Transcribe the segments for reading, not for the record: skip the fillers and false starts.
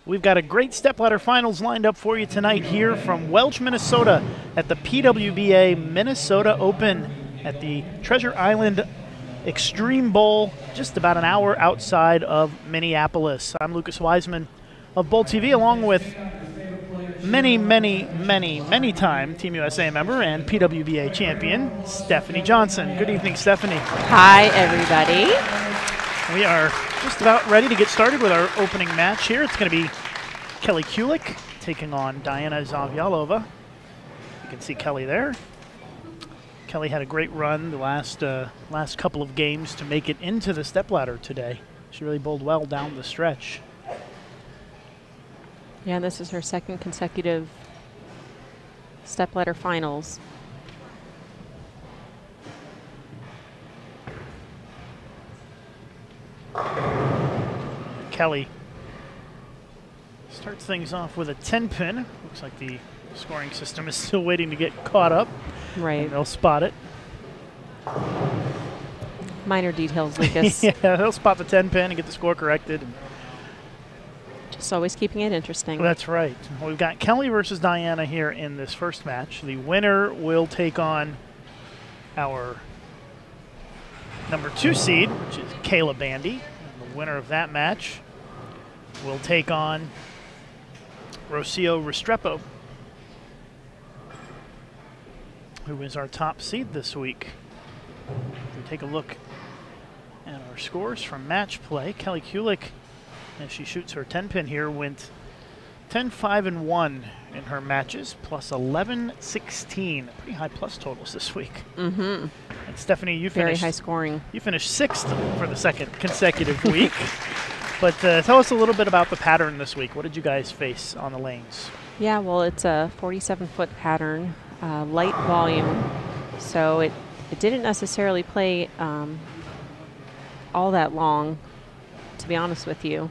We've got a great stepladder finals lined up for you tonight here from Welch, Minnesota at the PWBA Minnesota Open at the Treasure Island Extreme Bowl, just about an hour outside of Minneapolis. I'm Lucas Wiseman of Bowl TV, along with many time Team USA member and PWBA champion, Stephanie Johnson. Good evening, Stephanie. Hi, everybody. We are just about ready to get started with our opening match here. It's going to be Kelly Kulick taking on Diana Zavjalova. You can see Kelly there. Kelly had a great run the last couple of games to make it into the stepladder today. She really bowled well down the stretch. Yeah, this is her second consecutive stepladder finals. Kelly starts things off with a 10-pin. Looks like the scoring system is still waiting to get caught up. Right. And they'll spot it. Minor details, Lucas. Yeah, they'll spot the 10-pin and get the score corrected. Just always keeping it interesting. That's right. We've got Kelly versus Diana here in this first match. The winner will take on our number 2 seed, which is Kayla Bandy. And the winner of that match will take on Rocio Restrepo, who is our top seed this week. If we take a look at our scores from match play, Kelly Kulick, as she shoots her 10-pin here, went 10-5-1 in her matches, plus 11-16. Pretty high plus totals this week. Mm-hmm. And Stephanie, you Very finished high scoring. You finished 6th for the second consecutive week. But tell us a little bit about the pattern this week. What did you guys face on the lanes? Yeah, well, it's a 47-foot pattern, light volume, so it didn't necessarily play all that long, to be honest with you.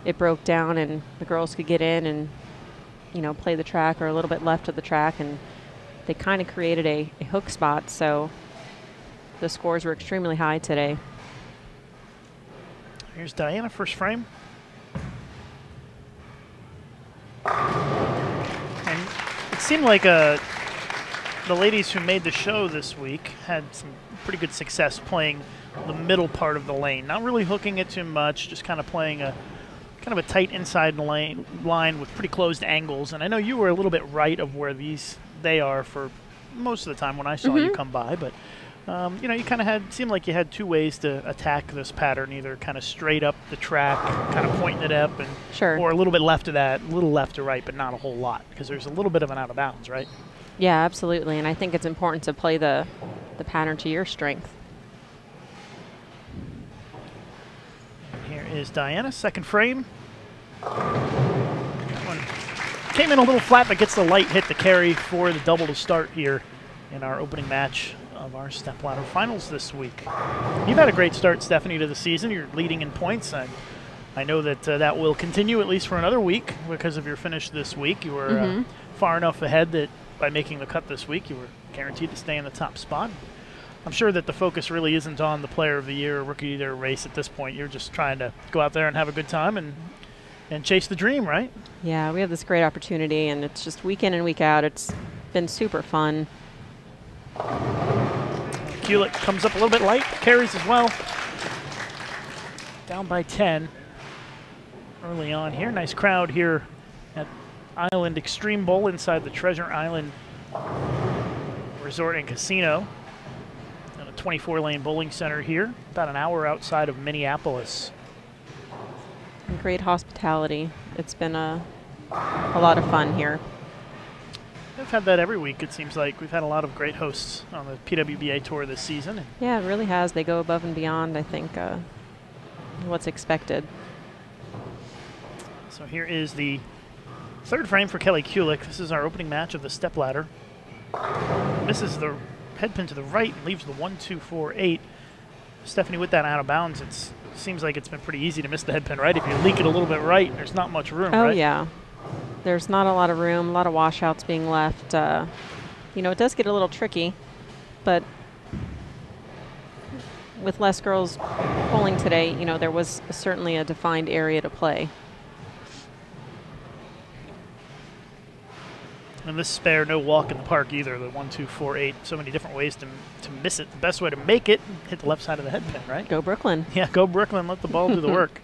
It broke down and the girls could get in and, you know, play the track or a little bit left of the track, and they kind of created a hook spot, so the scores were extremely high today. Here's Diana, first frame. And it seemed like the ladies who made the show this week had some pretty good success playing the middle part of the lane. Not really hooking it too much, just kind of playing a kind of a tight inside line with pretty closed angles. And I know you were a little bit right of where they are for most of the time when I saw you come by, but you know, you kind of seemed like you had two ways to attack this pattern, either kind of straight up the track, kind of pointing it up, and or a little bit left of that, a little left to right, but not a whole lot, because there's a little bit of an out of bounds, right? Yeah, absolutely, and I think it's important to play the pattern to your strength. And here is Diana, second frame. That one came in a little flat, but gets the light hit to carry for the double to start here in our opening match of our stepladder finals this week. You've had a great start, Stephanie, to the season. You're leading in points. I know that that will continue at least for another week because of your finish this week. You were far enough ahead that by making the cut this week, you were guaranteed to stay in the top spot. I'm sure that the focus really isn't on the Player of the Year or Rookie of the Year race at this point. You're just trying to go out there and have a good time and chase the dream, right? Yeah, we have this great opportunity, and it's just week in and week out. It's been super fun. Kulick comes up a little bit light, carries as well. Down by 10 early on here. Nice crowd here at Island Extreme Bowl inside the Treasure Island Resort and Casino. And a 24-lane bowling center here, about an hour outside of Minneapolis. And great hospitality. It's been a lot of fun here. We've had that every week, it seems like. We've had a lot of great hosts on the PWBA tour this season. Yeah, it really has. They go above and beyond, I think, what's expected. So here is the third frame for Kelly Kulick. This is our opening match of the stepladder. Misses the headpin to the right, leaves the 1-2-4-8. Stephanie, with that out of bounds, it seems like it's been pretty easy to miss the headpin right. If you leak it a little bit right, there's not much room, right? Oh, yeah. There's not a lot of room, a lot of washouts being left. You know, it does get a little tricky, but with less girls bowling today, you know, there was certainly a defined area to play. And this spare, no walk in the park either. The 1, 2, 4, 8. So many different ways to miss it. The best way to make it, hit the left side of the head pin, right? Go Brooklyn. Yeah, go Brooklyn. Let the ball do the work.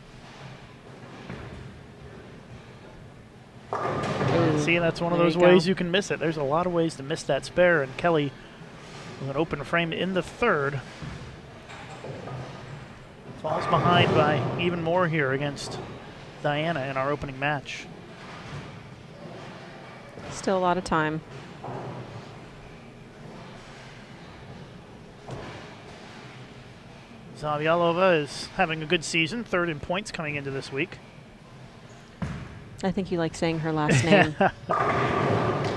See, that's one of those ways you can miss it. There's a lot of ways to miss that spare, and Kelly with an open frame in the third. Falls behind by even more here against Diana in our opening match. Still a lot of time. Zavjalova is having a good season, third in points coming into this week. I think you like saying her last name.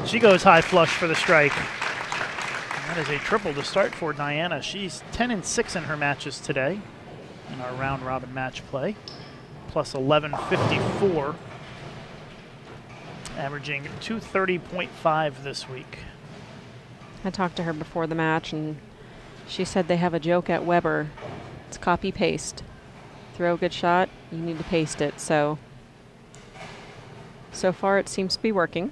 She goes high flush for the strike. And that is a triple to start for Diana. She's 10-6 in her matches today in our round robin match play, plus 1154, averaging 230.5 this week. I talked to her before the match, and she said they have a joke at Weber. It's copy paste. Throw a good shot, you need to paste it. So far it seems to be working.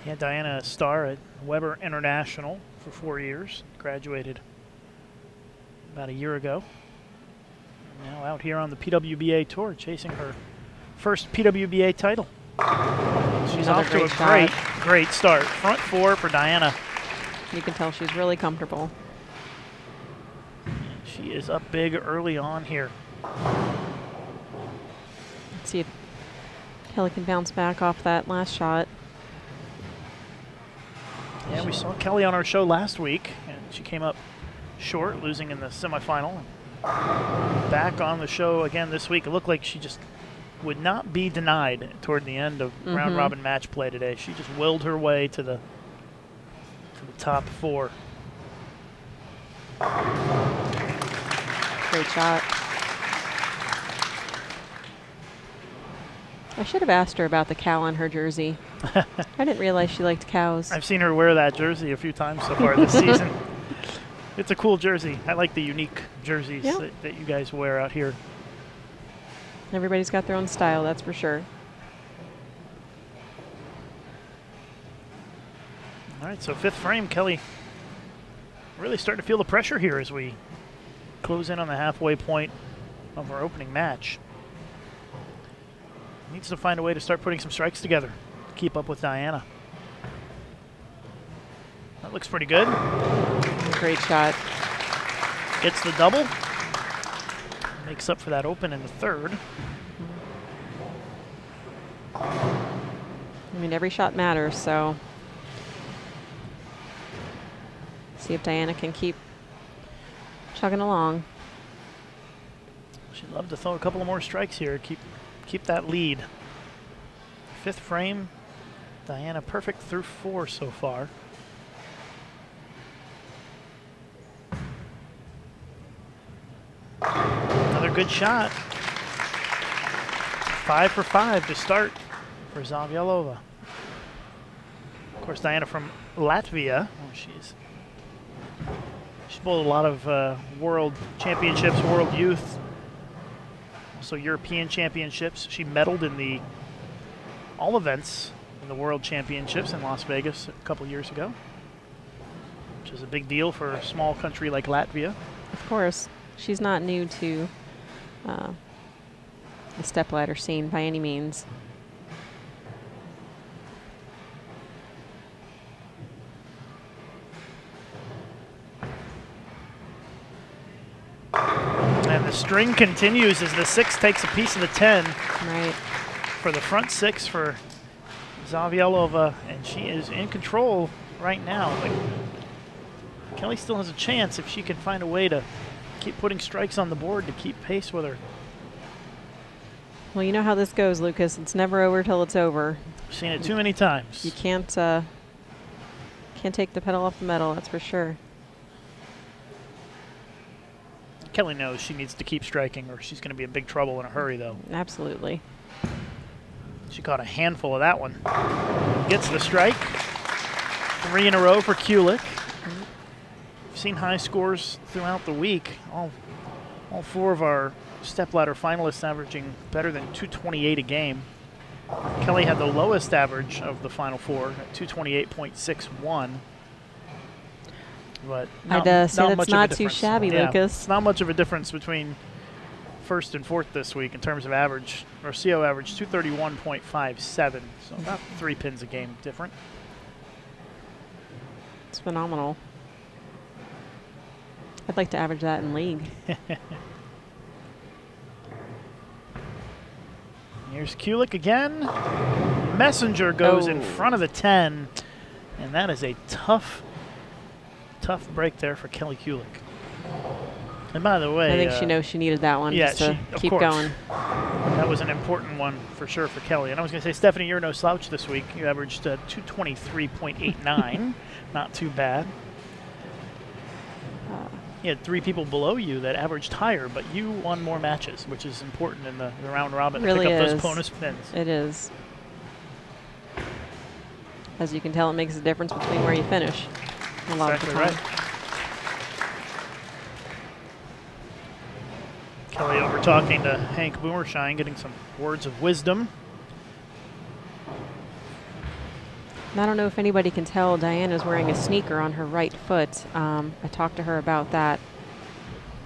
Yeah, Diana, a star at Weber International for 4 years, graduated about a year ago. Now out here on the PWBA tour, chasing her first PWBA title. She's off to a great start. Front four for Diana. You can tell she's really comfortable. She is up big early on here. Let's see if Kelly can bounce back off that last shot. Yeah, we saw Kelly on our show last week, and she came up short, losing in the semifinal. Back on the show again this week. It looked like she just would not be denied toward the end of round robin match play today. She just willed her way to the top four. Great shot. I should have asked her about the cow on her jersey. I didn't realize she liked cows. I've seen her wear that jersey a few times so far this season. It's a cool jersey. I like the unique jerseys that you guys wear out here. Everybody's got their own style, that's for sure. All right, so fifth frame, Kelly really starting to feel the pressure here as we close in on the halfway point of our opening match. Needs to find a way to start putting some strikes together to keep up with Diana. That looks pretty good. Great shot. Gets the double. Makes up for that open in the third. I mean, every shot matters, so see if Diana can keep chugging along. She'd love to throw a couple of more strikes here, keep that lead. Fifth frame, Diana perfect through 4 so far. Another good shot. 5 for 5 to start for Zavjalova. Of course, Diana from Latvia. Oh, she's bowled a lot of world championships, world youth, also European championships. She medaled in all events in the world championships in Las Vegas a couple years ago, which is a big deal for a small country like Latvia. Of course. She's not new to the stepladder scene by any means. And the string continues as the 6 takes a piece of the 10. Right. For the front 6 for Zavjalova, and she is in control right now. But Kelly still has a chance if she can find a way to keep putting strikes on the board to keep pace with her. Well, you know how this goes, Lucas. It's never over till it's over. I've seen it too many times. You can't take the pedal off the metal, that's for sure. Kelly knows she needs to keep striking or she's going to be in big trouble in a hurry, though. Absolutely. She caught a handful of that one. Gets the strike. 3 in a row for Kulick. We've seen high scores throughout the week. All 4 of our stepladder finalists averaging better than 228 a game. Kelly had the lowest average of the Final Four at 228.61. But I'd say that's not too shabby, yeah, Lucas. It's not much of a difference between first and fourth this week in terms of average. Rocio averaged 231.57, so about 3 pins a game different. It's phenomenal. I'd like to average that in league. Here's Kulick again. Messenger goes in front of the 10, and that is a tough break there for Kelly Kulick. And by the way, I think she knows she needed that one just to keep going. That was an important one for sure for Kelly. And I was going to say, Stephanie, you're no slouch this week. You averaged 223.89. Not too bad. You had 3 people below you that averaged higher, but you won more matches, which is important in the round robin really to pick up is. those bonus pins. It is. As you can tell, it makes a difference between where you finish. A lot of the time. Right. Kelly over talking to Hank Boomershine, getting some words of wisdom. And I don't know if anybody can tell, Diana's wearing a sneaker on her right foot. I talked to her about that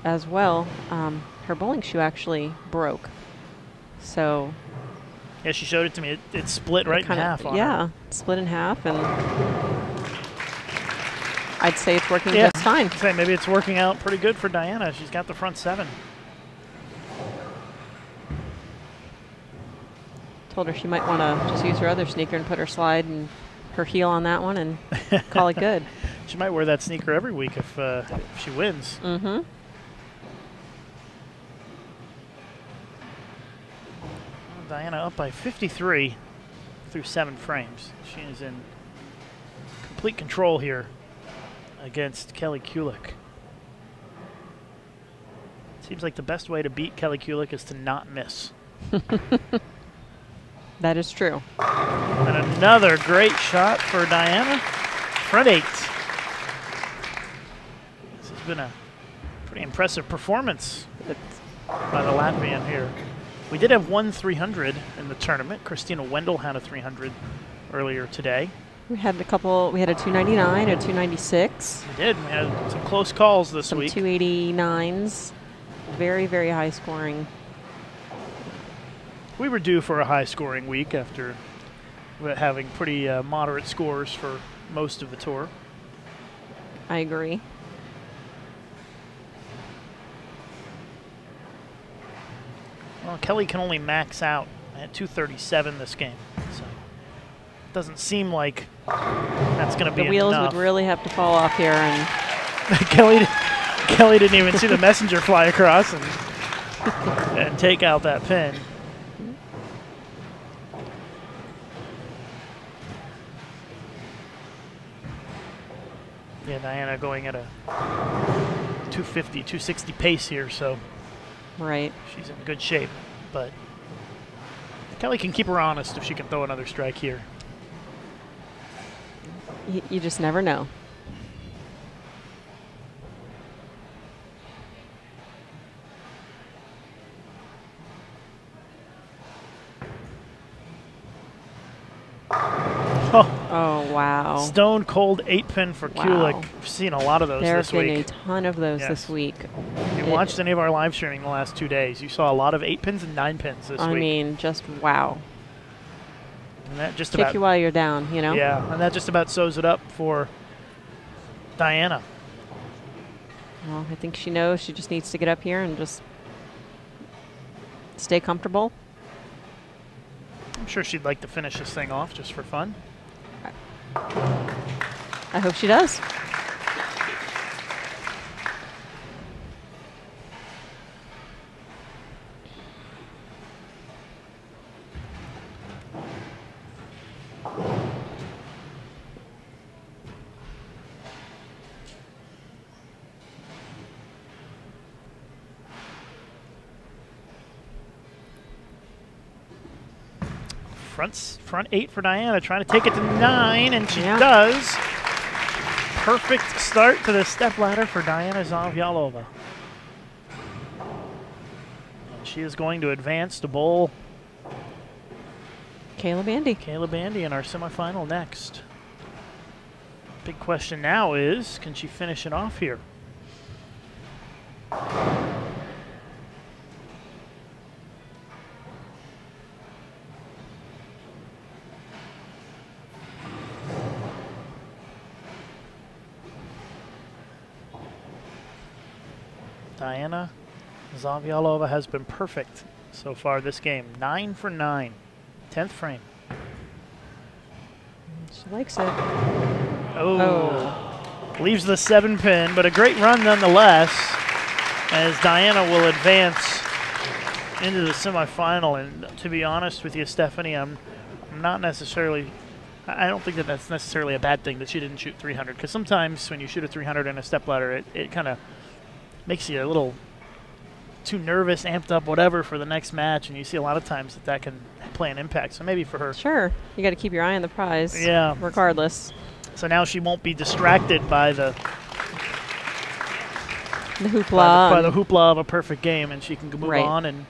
as well. Her bowling shoe actually broke. So. Yeah, she showed it to me. It split right in half on Yeah, her. Split in half, and I'd say it's working just fine. I'd say maybe it's working out pretty good for Diana. She's got the front 7. Told her she might want to just use her other sneaker and put her slide and her heel on that one and call it good. She might wear that sneaker every week if she wins. Mm-hmm. Diana up by 53 through 7 frames. She is in complete control here against Kelly Kulick. Seems like the best way to beat Kelly Kulick is to not miss. That is true. And another great shot for Diana. Front 8. This has been a pretty impressive performance by the Latvian here. We did have one 300 in the tournament. Christina Wendell had a 300 earlier today. We had a couple. We had a 299, a 296. We did. We had some close calls this week. Some 289s. Very, very high scoring. We were due for a high-scoring week after having pretty moderate scores for most of the tour. I agree. Well, Kelly can only max out at 237 this game, so it doesn't seem like that's going to be enough. The wheels would really have to fall off here, and Kelly didn't even see the messenger fly across and take out that pin. Yeah, Diana going at a 250, 260 pace here, so right. She's in good shape. But Kelly can keep her honest if she can throw another strike here. You just never know. Oh, wow. Stone cold 8-pin for Kulick. We've seen a lot of those this week. There have been a ton of those this week. If you watched any of our live streaming the last 2 days, you saw a lot of 8-pins and 9-pins this week. I mean, just wow. And that just Kick you while you're down, you know? Yeah, and that just about sews it up for Diana. Well, I think she knows she just needs to get up here and just stay comfortable. I'm sure she'd like to finish this thing off just for fun. I hope she does. Front 8 for Diana, trying to take it to 9, and she does. Perfect start to the stepladder for Diana Zavjalova. And she is going to advance to bowl Kayla Bandy. Kayla Bandy in our semifinal next. Big question now is, can she finish it off here? Diana Zavjalova has been perfect so far this game. 9 for 9. 10th frame. She likes it. Oh. Leaves the 7-pin, but a great run nonetheless, as Diana will advance into the semifinal. And to be honest with you, Stephanie, I'm not necessarily, I don't think that that's necessarily a bad thing that she didn't shoot 300, because sometimes when you shoot a 300 in a stepladder, it kind of makes you a little too nervous, amped up, whatever, for the next match, and you see a lot of times that can play an impact. So maybe for her. Sure. You got to keep your eye on the prize. Yeah. Regardless. So now she won't be distracted by the hoopla. By the hoopla of a perfect game, and she can move right. on and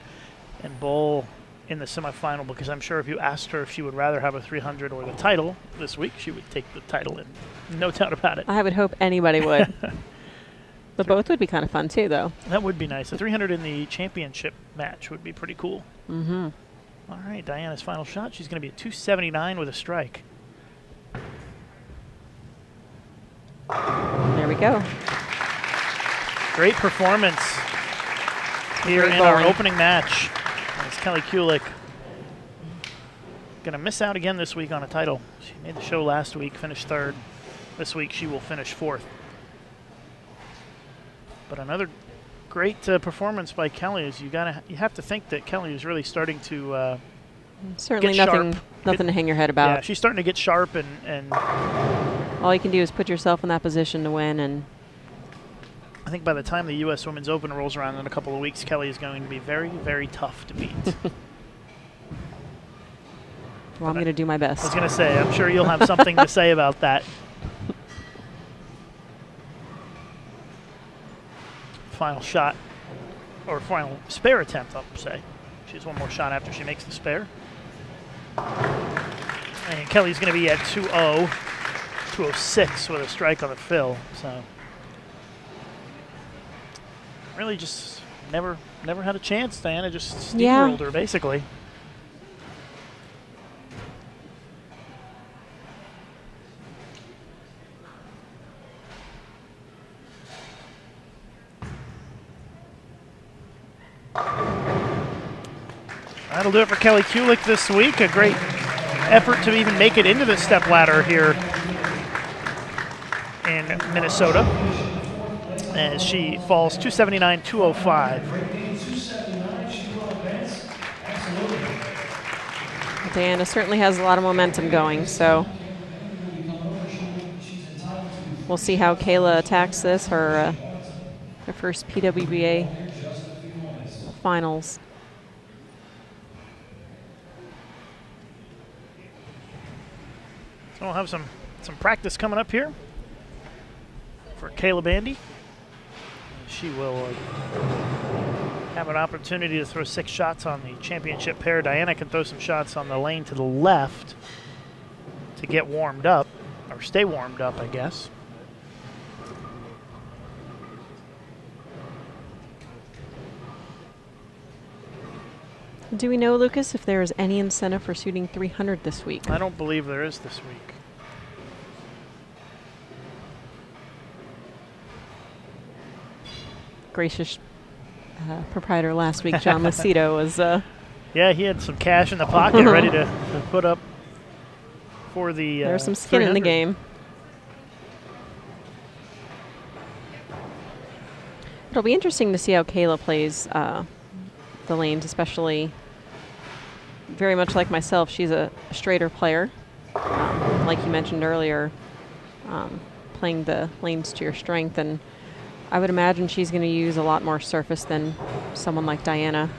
bowl in the semifinal, because I'm sure if you asked her if she would rather have a 300 or the title this week, she would take the title, in no doubt about it. I would hope anybody would. But both would be kind of fun too, though. That would be nice. The 300 in the championship match would be pretty cool. Mm-hmm. All right, Diana's final shot. She's going to be at 279 with a strike. There we go. Great performance here in our opening match. It's Kelly Kulick. Going to miss out again this week on a title. She made the show last week, finished 3rd. This week she will finish 4th. But another great performance by Kelly. Is you have to think that Kelly is really starting to certainly get nothing sharp. To hang your head about. Yeah, she's starting to get sharp, and all you can do is put yourself in that position to win. And I think by the time the U.S. Women's Open rolls around in a couple of weeks, Kelly is going to be very, very tough to beat. Well, I'm going to do my best. I was going to say, I'm sure you'll have something to say about that. Final shot, or final spare attempt, I'll say. She has one more shot after she makes the spare. And Kelly's going to be at 2-0, 206 with a strike on the fill. So really just never had a chance. Diana just steamrolled her, basically. That'll do it for Kelly Kulick this week. A great effort to even make it into the stepladder here in Minnesota, as she falls 279, 205. Diana certainly has a lot of momentum going, so we'll see how Kayla attacks this, her first PWBA finals. So we'll have some practice coming up here for Kayla Bandy. She will have an opportunity to throw 6 shots on the championship pair. Diana can throw some shots on the lane to the left to get warmed up, or stay warmed up, I guess. Do we know, Lucas, if there is any incentive for shooting 300 this week? I don't believe there is this week. Gracious proprietor last week, John Lucido, was... yeah, he had some cash in the pocket ready to put up for the There's some skin 300. in the game. It'll be interesting to see how Kayla plays the lanes, especially very much like myself. She's a straighter player, like you mentioned earlier, playing the lanes to your strength, and I would imagine she's going to use a lot more surface than someone like Diana,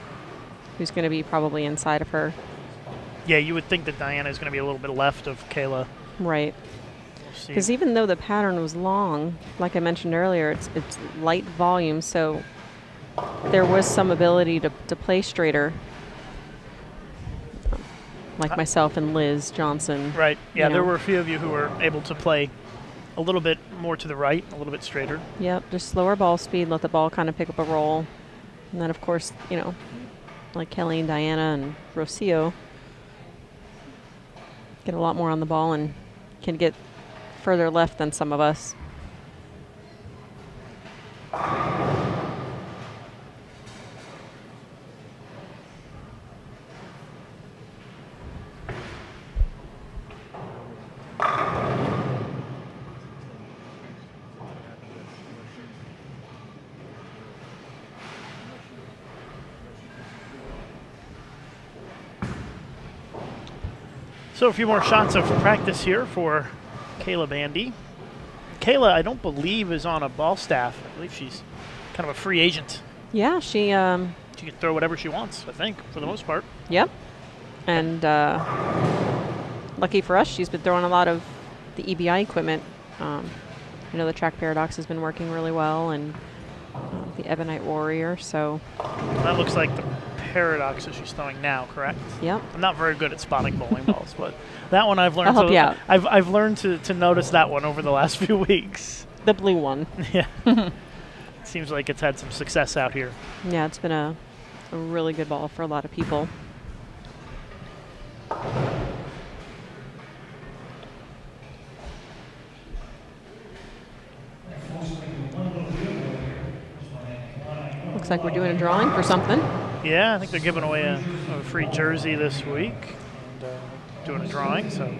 who's going to be probably inside of her. Yeah, you would think that Diana is going to be a little bit left of Kayla. Right. Because even though the pattern was long, like I mentioned earlier, it's light volume, so there was some ability to play straighter. like myself and Liz Johnson. Right. Yeah, you there know. were a few of you who were able to play a little bit more to the right, a little bit straighter. Yep, just slower ball speed, let the ball kind of pick up a roll. And then, of course, you know, like Kelly and Diana and Rocio get a lot more on the ball and can get further left than some of us. So a few more shots of practice here for Kayla Bandy. Kayla, I don't believe, is on a ball staff. I believe she's kind of a free agent. Yeah, she can throw whatever she wants, I think, for the most part. Yep. And lucky for us, she's been throwing a lot of the EBI equipment. I know the Track Paradox has been working really well, and the Ebonite Warrior, so. That looks like the Paradox that she's throwing now, correct? Yep. I'm not very good at spotting bowling balls, but that one I've learned. I'll help you out. I've learned to notice that one over the last few weeks. The blue one. Yeah. Seems like it's had some success out here. Yeah, it's been a really good ball for a lot of people. Looks like we're doing a drawing for something. Yeah, I think they're giving away a free jersey this week. And, doing a drawing, so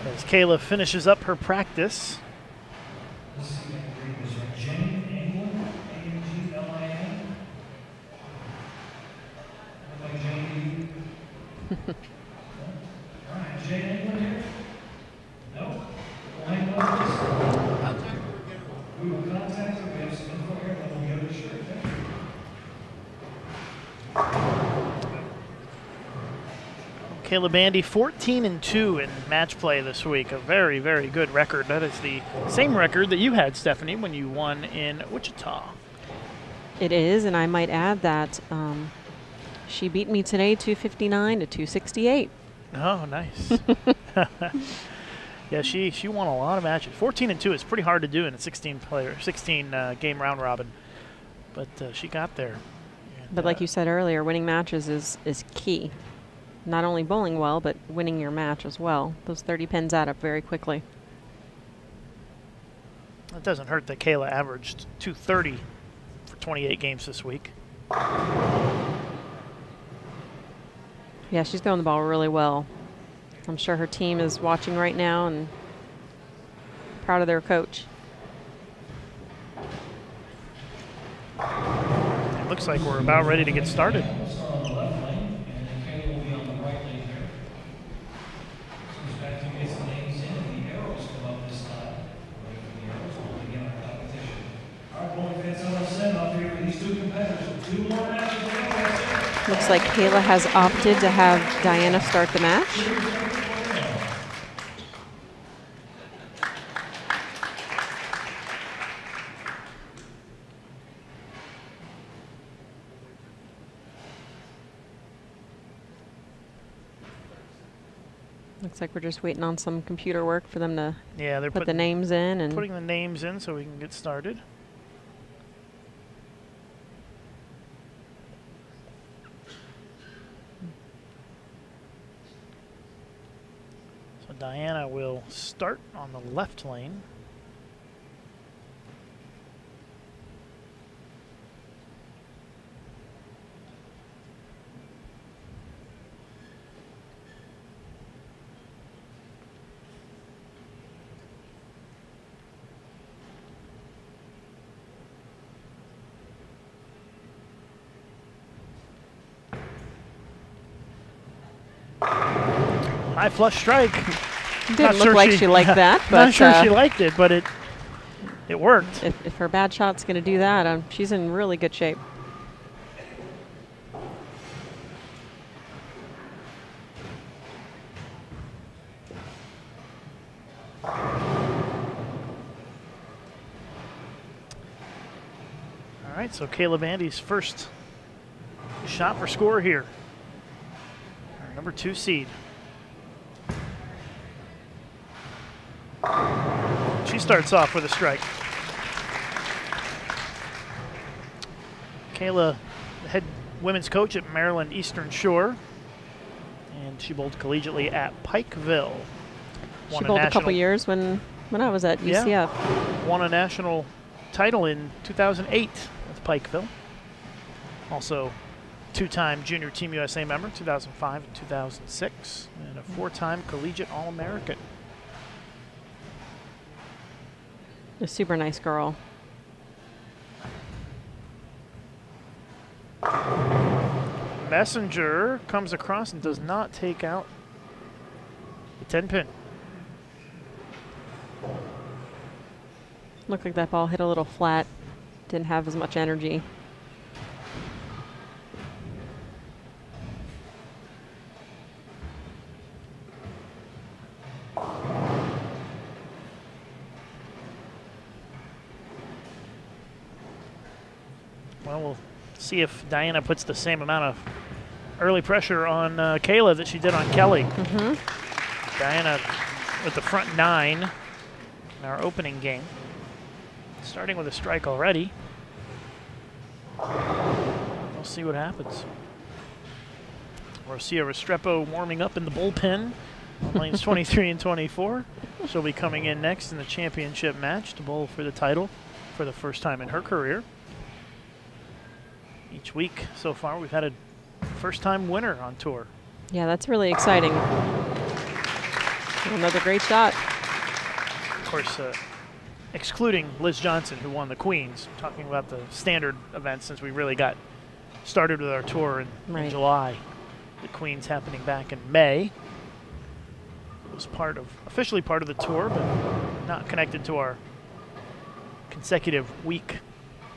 as Kayla finishes up her practice. Kayla Bandy 14-2 in match play this week. A very, very good record. That is the same record that you had, Stephanie, when you won in Wichita. It is, and I might add that she beat me today 259 to 268. Oh, nice. Yeah, she won a lot of matches. 14-2 is pretty hard to do in a 16 game round robin, but she got there. And, but like you said earlier, winning matches is key. Not only bowling well, but winning your match as well. Those 30 pins add up very quickly. It doesn't hurt that Kayla averaged 230 for 28 games this week. Yeah, she's throwing the ball really well. I'm sure her team is watching right now and proud of their coach. It looks like we're about ready to get started. Looks like Kayla has opted to have Diana start the match. Looks like we're just waiting on some computer work for them to they're put the names in and putting the names in so we can get started. So Diana will start on the left lane. High flush strike. didn't look like she liked that. But not sure she liked it, but it worked. If her bad shot's going to do that, she's in really good shape. All right, so Kayla Bandy's first shot for score here. number 2 seed. She starts off with a strike. Kayla, the head women's coach at Maryland Eastern Shore, and she bowled collegiately at Pikeville. She bowled a couple years when I was at UCF. Yeah, won a national title in 2008 with Pikeville. Also, 2-time Junior Team USA member, 2005 and 2006, and a 4-time collegiate All-American. A super nice girl. Messenger comes across and does not take out the 10-pin. Looked like that ball hit a little flat. Didn't have as much energy. Well, we'll see if Diana puts the same amount of early pressure on Kayla that she did on Kelly. Diana with the front 9 in our opening game. Starting with a strike already. We'll see what happens. Rocio Restrepo warming up in the bullpen. Lanes 23 and 24. She'll be coming in next in the championship match to bowl for the title for the first time in her career. Each week so far, we've had a first-time winner on tour. Yeah, that's really exciting. Another great shot. Of course, excluding Liz Johnson, who won the Queens, talking about the standard events since we really got started with our tour in July. The Queens happening back in May. It was officially part of the tour, but not connected to our consecutive week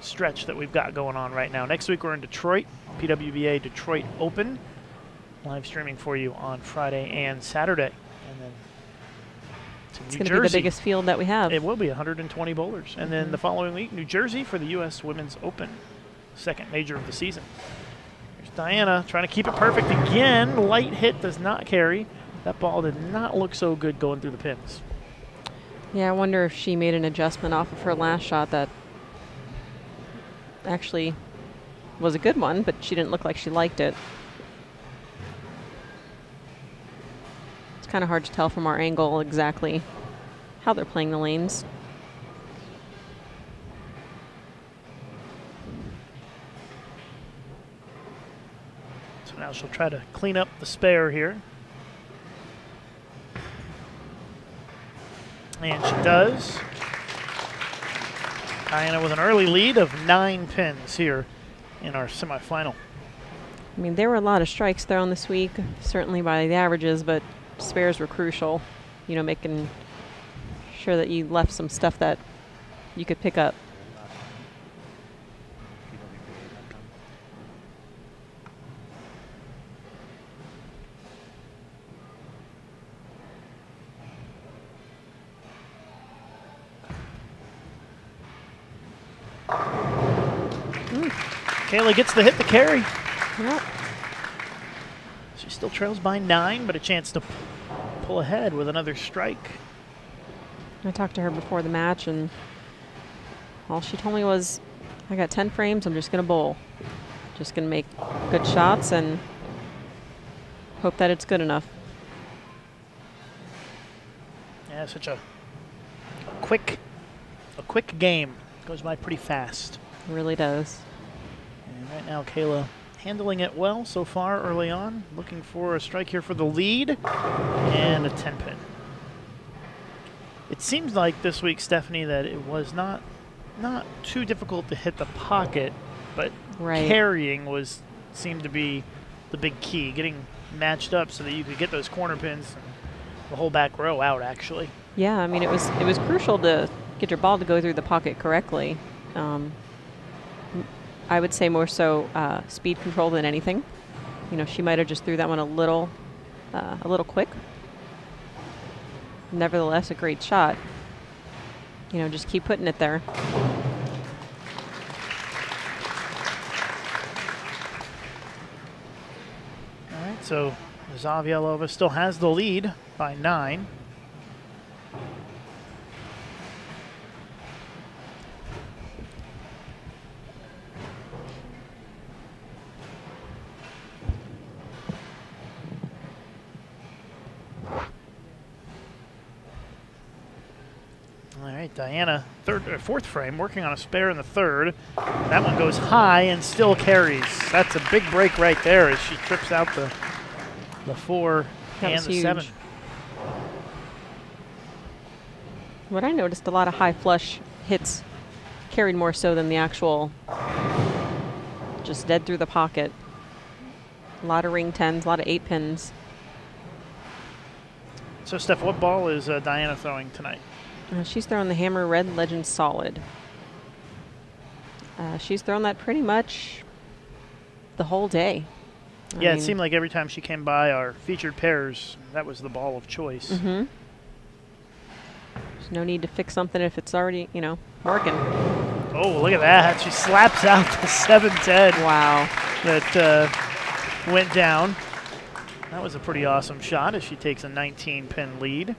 stretch that we've got going on right now. Next week we're in Detroit, PWBA Detroit Open, live streaming for you on Friday and Saturday. And then it's going to be the biggest field that we have. It will be 120 bowlers. And then the following week, New Jersey for the U.S. Women's Open, second major of the season. Here's Diana trying to keep it perfect again. Light hit does not carry. That ball did not look so good going through the pins. Yeah, I wonder if she made an adjustment off of her last shot that actually was a good one, but she didn't look like she liked it. It's kind of hard to tell from our angle exactly how they're playing the lanes. So now she'll try to clean up the spare here. And she does. Diana with an early lead of 9 pins here in our semifinal. I mean, there were a lot of strikes thrown this week, certainly by the averages, but spares were crucial. You know, making sure that you left some stuff that you could pick up. Kayla gets the hit to carry. Yep. She still trails by 9, but a chance to pull ahead with another strike. I talked to her before the match, and all she told me was, I got 10 frames, I'm just going to bowl. Just going to make good shots and hope that it's good enough. Yeah, such a quick game. Goes by pretty fast. It really does. And right now, Kayla handling it well so far early on. Looking for a strike here for the lead and a 10-pin. It seems like this week, Stephanie, that it was not too difficult to hit the pocket, but carrying seemed to be the big key. Getting matched up so that you could get those corner pins and the whole back row out, actually. Yeah, I mean, it was crucial to get your ball to go through the pocket correctly. I would say more so speed control than anything. You know, she might have just threw that one a little quick. Nevertheless, a great shot. You know, just keep putting it there. All right, so Zavjalova still has the lead by 9. All right, Diana, fourth frame, working on a spare in the third. That one goes high and still carries. That's a big break right there as she trips out the 4 and the 7. What I noticed, a lot of high flush hits carried more so than the actual just dead through the pocket. A lot of ring 10s, a lot of 8 pins. So, Steph, what ball is Diana throwing tonight? She's throwing the Hammer Red Legend Solid. She's thrown that pretty much the whole day. Yeah, it seemed like every time she came by our featured pairs, that was the ball of choice. There's no need to fix something if it's already, working. Oh, look at that. She slaps out the 7-10. Wow. That went down. That was a pretty awesome shot as she takes a 19-pin lead.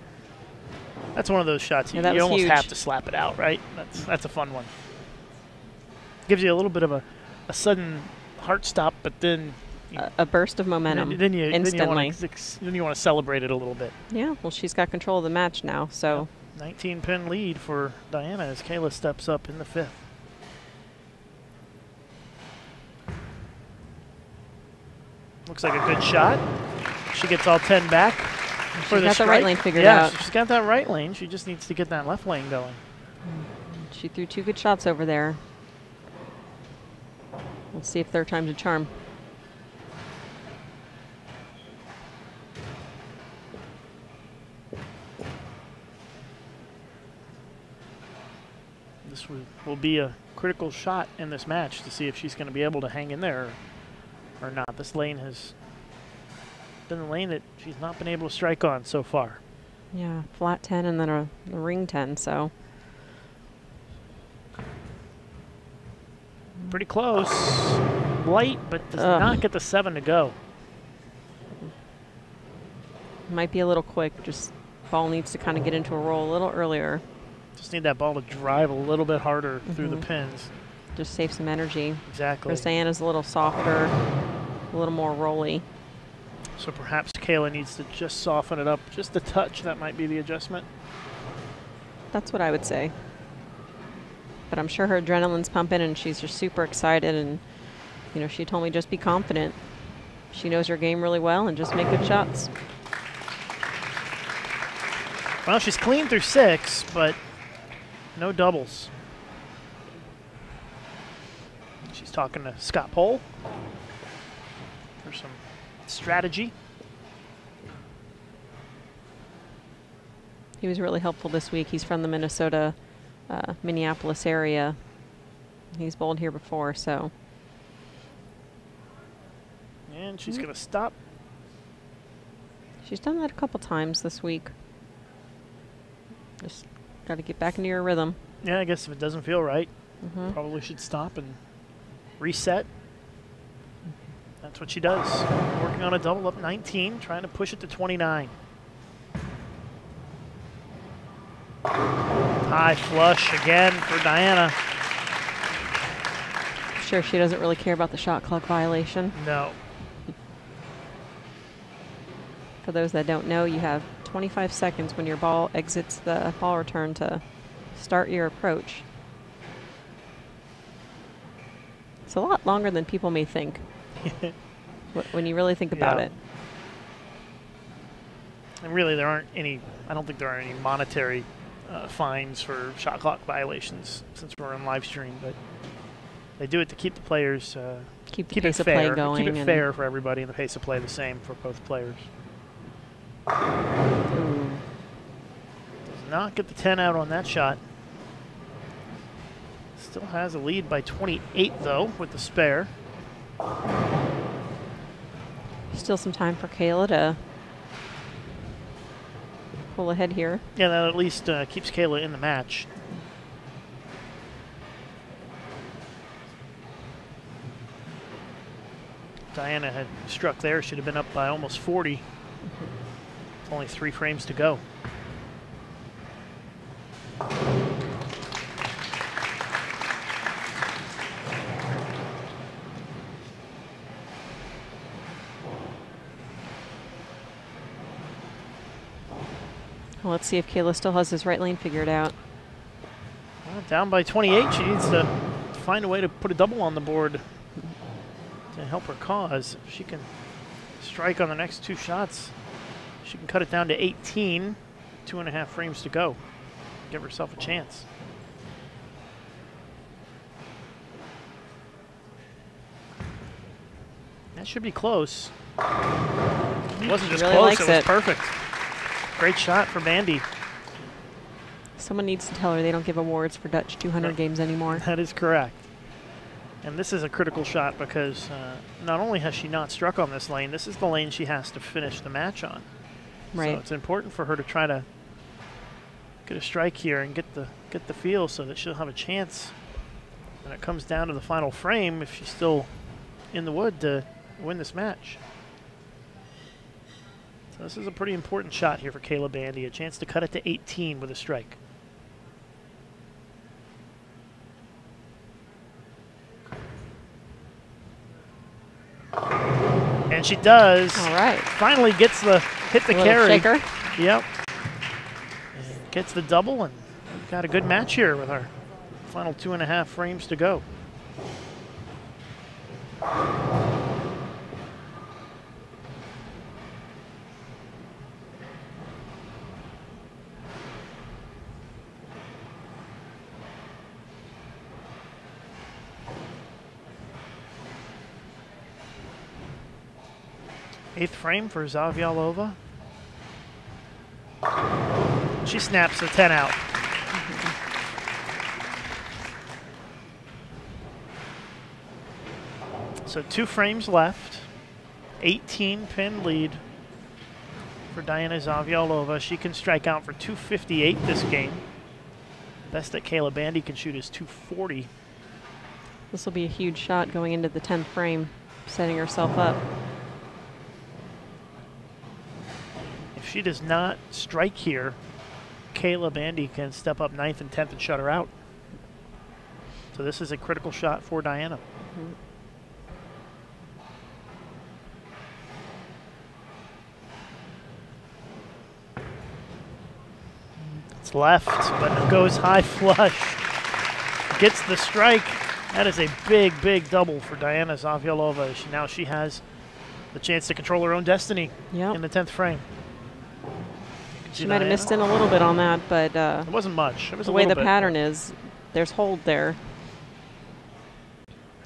That's one of those shots you almost have to slap it out, right? That's a fun one. Gives you a little bit of a sudden heart stop, but then a burst of momentum. Then you instantly. Then you want to celebrate it a little bit. Yeah, well, she's got control of the match now, so. 19-pin lead for Diana as Kayla steps up in the 5th. Looks like a good shot. She gets all 10 back. She's got the right lane figured out. Yeah, she's got that right lane. She just needs to get that left lane going. She threw 2 good shots over there. Let's see if third time's a charm. This will be a critical shot in this match to see if she's going to be able to hang in there or not. This lane has been the lane that she's not been able to strike on so far. Yeah, flat 10 and then a ring 10, so. Pretty close. Light, but does not get the 7 to go. Might be a little quick. Just ball needs to kind of get into a roll a little earlier. Just need that ball to drive a little bit harder through the pins. Just save some energy. Exactly. Because Diana's a little softer, a little more rolly. So perhaps Kayla needs to just soften it up just a touch. That might be the adjustment. That's what I would say. But I'm sure her adrenaline's pumping and she's just super excited. And, she told me just be confident. She knows her game really well and just make good shots. Well, she's clean through 6, but no doubles. She's talking to Scott Pohl for some strategy. He was really helpful this week. He's from the Minnesota, Minneapolis area. He's bowled here before, so. And she's going to stop. She's done that a couple times this week. Just got to get back into your rhythm. Yeah, I guess if it doesn't feel right, probably should stop and reset. That's what she does. Working on a double up 19, trying to push it to 29. High flush again for Diana. Sure, she doesn't really care about the shot clock violation. No. For those that don't know, you have 25 seconds when your ball exits the ball return to start your approach. It's a lot longer than people may think when you really think about it. And really, there aren't any, I don't think there are any monetary fines for shot clock violations since we're on live stream, but they do it to keep the players, keep the pace of play going. Keep it fair for everybody and the pace of play the same for both players. Ooh. Does not get the 10 out on that shot. Still has a lead by 28 though with the spare. Still some time for Kayla to pull ahead here. Yeah, that at least keeps Kayla in the match. Diana had struck there, she'd have been up by almost 40. Only 3 frames to go. Well, let's see if Kayla still has his right lane figured out. Well, down by 28, she needs to find a way to put a double on the board to help her cause. If she can strike on the next 2 shots, she can cut it down to 18, 2.5 frames to go. Give herself a chance. That should be close. It wasn't just really close, it was it. perfect. Great shot for Bandy. Someone needs to tell her they don't give awards for Dutch 200 games anymore. That is correct. And this is a critical shot because not only has she not struck on this lane, this is the lane she has to finish the match on. Right. So it's important for her to try to get a strike here and get the feel so that she'll have a chance when it comes down to the final frame if she's still in the wood to win this match. So this is a pretty important shot here for Kayla Bandy, a chance to cut it to 18 with a strike. And she does. All right. Finally gets the hit the carry. Shaker. Yep. And gets the double, and we've got a good match here with our final 2.5 frames to go. Eighth frame for Zavjalova. She snaps the 10 out. So 2 frames left. 18 pin lead for Diana Zavjalova. She can strike out for 258 this game. Best that Kayla Bandy can shoot is 240. This will be a huge shot going into the 10th frame, setting herself up. If she does not strike here, Kayla Bandy can step up 9th and 10th and shut her out. So this is a critical shot for Diana. Mm-hmm. It's left, but it goes high flush. Gets the strike. That is a big, big double for Diana Zavjalova. Now she has the chance to control her own destiny in the 10th frame. She might have missed in a little bit on that, but it wasn't much. It was the a way little the bit. pattern is, there's hold there.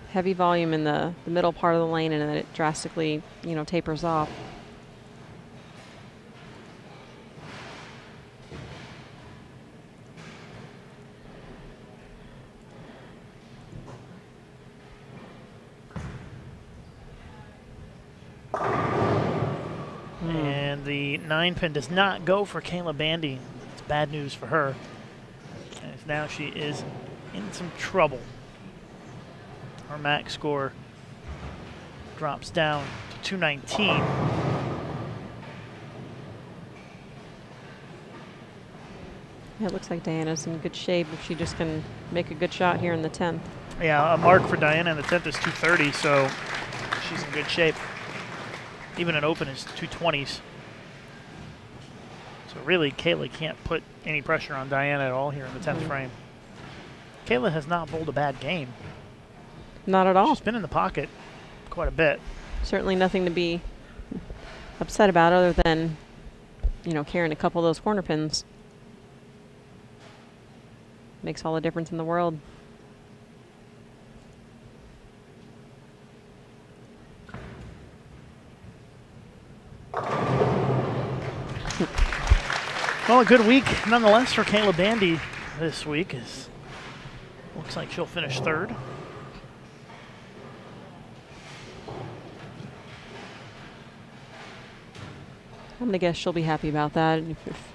Heavy volume in the middle part of the lane, and then it drastically, tapers off. And the 9 pin does not go for Kayla Bandy. It's bad news for her. As now she is in some trouble. Her max score drops down to 219. Yeah, it looks like Diana's in good shape if she just can make a good shot here in the 10th. Yeah, a mark for Diana in the 10th is 230, so she's in good shape. Even an open is 220s. So really, Kayla can't put any pressure on Diana at all here in the 10th frame. Kayla has not bowled a bad game. Not at all. She's been in the pocket quite a bit. Certainly nothing to be upset about other than, carrying a couple of those corner pins. Makes all the difference in the world. Well, a good week nonetheless for Kayla Bandy this week. Looks like she'll finish 3rd. I'm going to guess she'll be happy about that. If,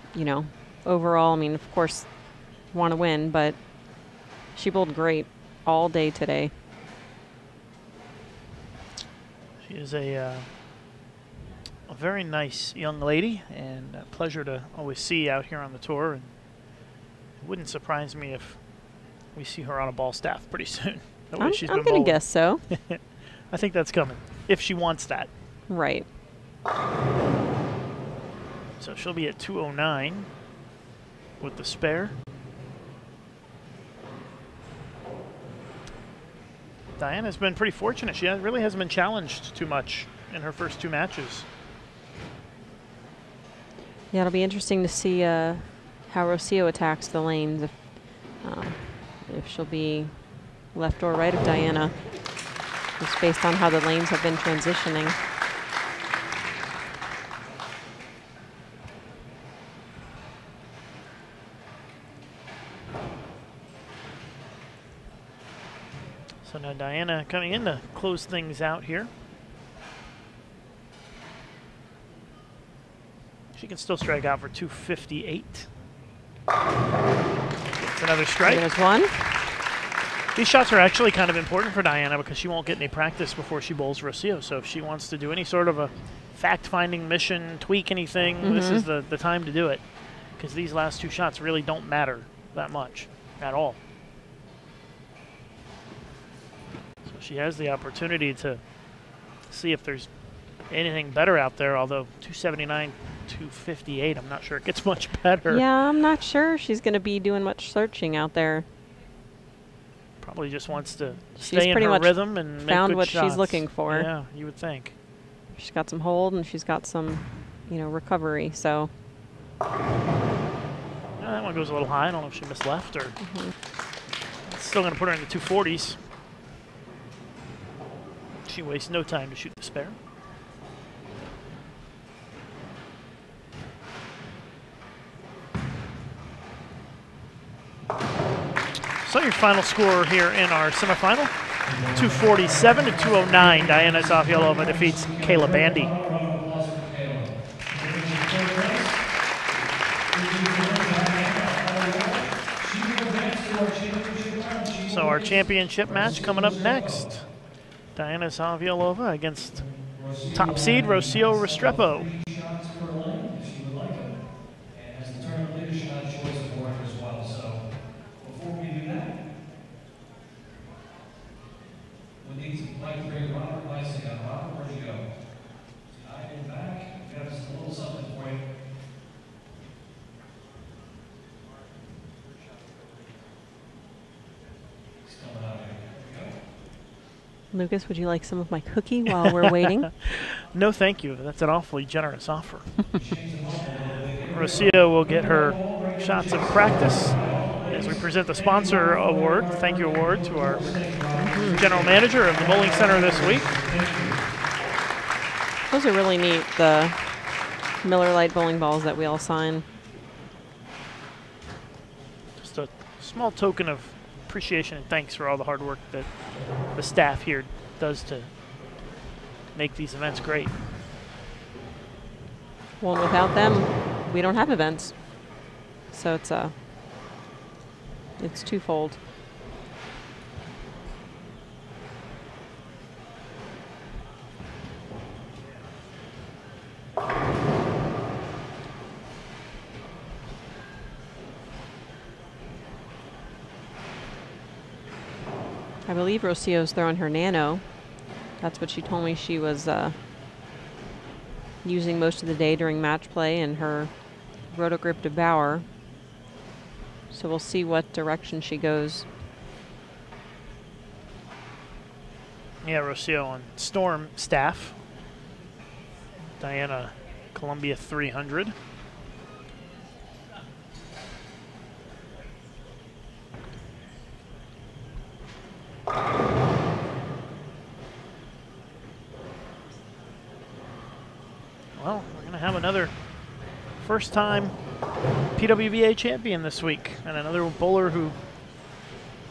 overall, of course, want to win, but she bowled great all day today. She is a very nice young lady, and a pleasure to always see out here on the tour. And it wouldn't surprise me if we see her on a ball staff pretty soon. I'm going to guess so. I think that's coming, if she wants that. Right. So she'll be at 209 with the spare. Diana's been pretty fortunate. She really hasn't been challenged too much in her first 2 matches. Yeah, it'll be interesting to see how Rocio attacks the lanes, if she'll be left or right of Diana, just based on how the lanes have been transitioning. So now Diana coming in to close things out here. She can still strike out for 258. It's another strike. There's one. These shots are actually kind of important for Diana because she won't get any practice before she bowls Rocio. So if she wants to do any sort of a fact-finding mission, tweak anything, this is the time to do it, because these last 2 shots really don't matter that much at all. So she has the opportunity to see if there's anything better out there, although 279, 258, I'm not sure it gets much better. Yeah, I'm not sure she's going to be doing much searching out there. Probably just wants to She's stay in pretty her much rhythm and make found good what shots. she's looking for. Yeah, you would think. She's got some hold and she's got some, recovery. So that one goes a little high. I don't know if she missed left or. It's still going to put her in the 240s. She wastes no time to shoot the spare. So your final score here in our semifinal, 247 to 209. Diana Zavjalova defeats Kayla Bandy. So our championship match coming up next. Diana Zavjalova against top seed Rocio Restrepo. Lucas, would you like some of my cookie while we're waiting? No, thank you. That's an awfully generous offer. Rocio will get her shots of practice as we present the sponsor award, thank you award, to our general manager of the bowling center this week. Those are really neat, the Miller Lite bowling balls that we all sign. Just a small token of appreciation and thanks for all the hard work that the staff here does to make these events great. Well, without them, we don't have events. So it's twofold. I believe Rocio's throwing her nano. That's what she told me she was using most of the day during match play, and her rotogrip to Bauer. So we'll see what direction she goes. Yeah, Rocio on Storm staff. Diana Columbia 300. Well, we're going to have another first-time PWBA champion this week, and another bowler who,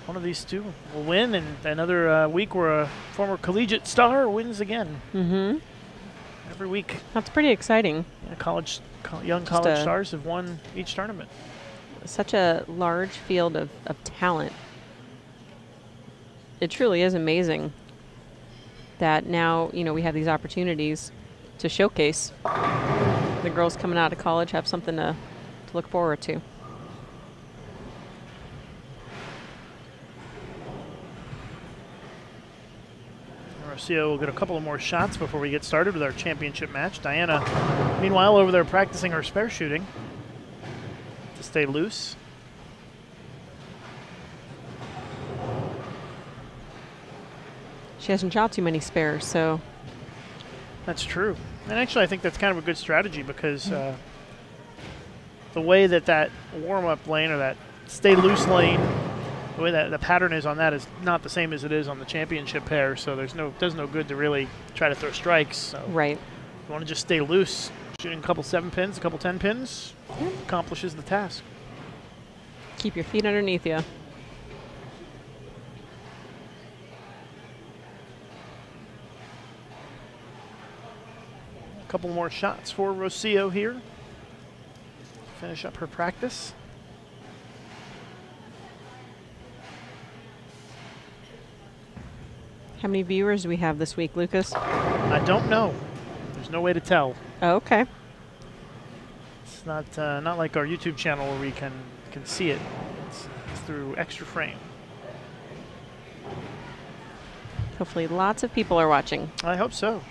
one of these two, will win, and another week where a former collegiate star wins again. Every week. That's pretty exciting. Yeah, young college stars have won each tournament. Such a large field of talent. It truly is amazing that now, you know, we have these opportunities to showcase. The girls coming out of college have something to look forward to. Rocio will get a couple of more shots before we get started with our championship match. Diana, meanwhile, over there practicing her spare shooting to stay loose. She hasn't shot too many spares, so. That's true. And actually, I think that's kind of a good strategy because the way that warm-up lane or that stay loose lane, the way that the pattern is on that is not the same as it is on the championship pair. So does no good to really try to throw strikes. So right. You want to just stay loose. Shooting a couple 7 pins, a couple 10 pins accomplishes the task. Keep your feet underneath you. Couple more shots for Rocio here. Finish up her practice. How many viewers do we have this week, Lucas? I don't know. There's no way to tell. Oh, okay. It's not like our YouTube channel where we can see it. It's through extra frame. Hopefully lots of people are watching. I hope so.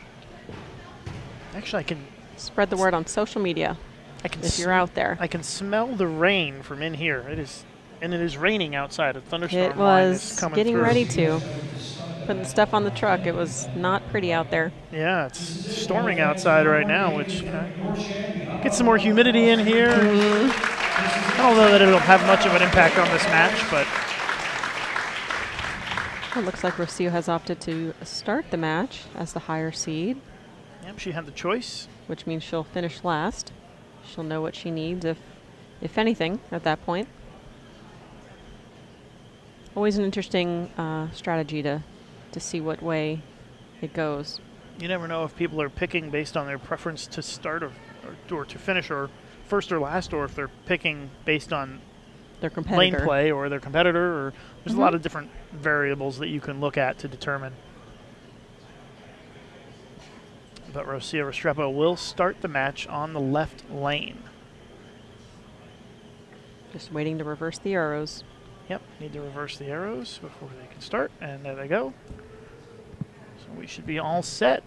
Actually, I can spread the word on social media. If you're out there. I can smell the rain from in here. It is raining outside. A thunderstorm it line was is coming getting through. ready to. Putting stuff on the truck. It was not pretty out there. Yeah, it's storming outside right now, which gets some more humidity in here. I don't know that it'll have much of an impact on this match, but it looks like Rocio has opted to start the match as the higher seed. Yep, she had the choice. Which means she'll finish last. She'll know what she needs, if anything, at that point. Always an interesting strategy to see what way it goes. You never know if people are picking based on their preference to start or to finish, or first or last, or if they're picking based on their competitor. Lane play or their competitor. Or there's a lot of different variables that you can look at to determine. But Rocio Restrepo will start the match on the left lane. Just waiting to reverse the arrows. Yep, need to reverse the arrows before they can start, and there they go. So we should be all set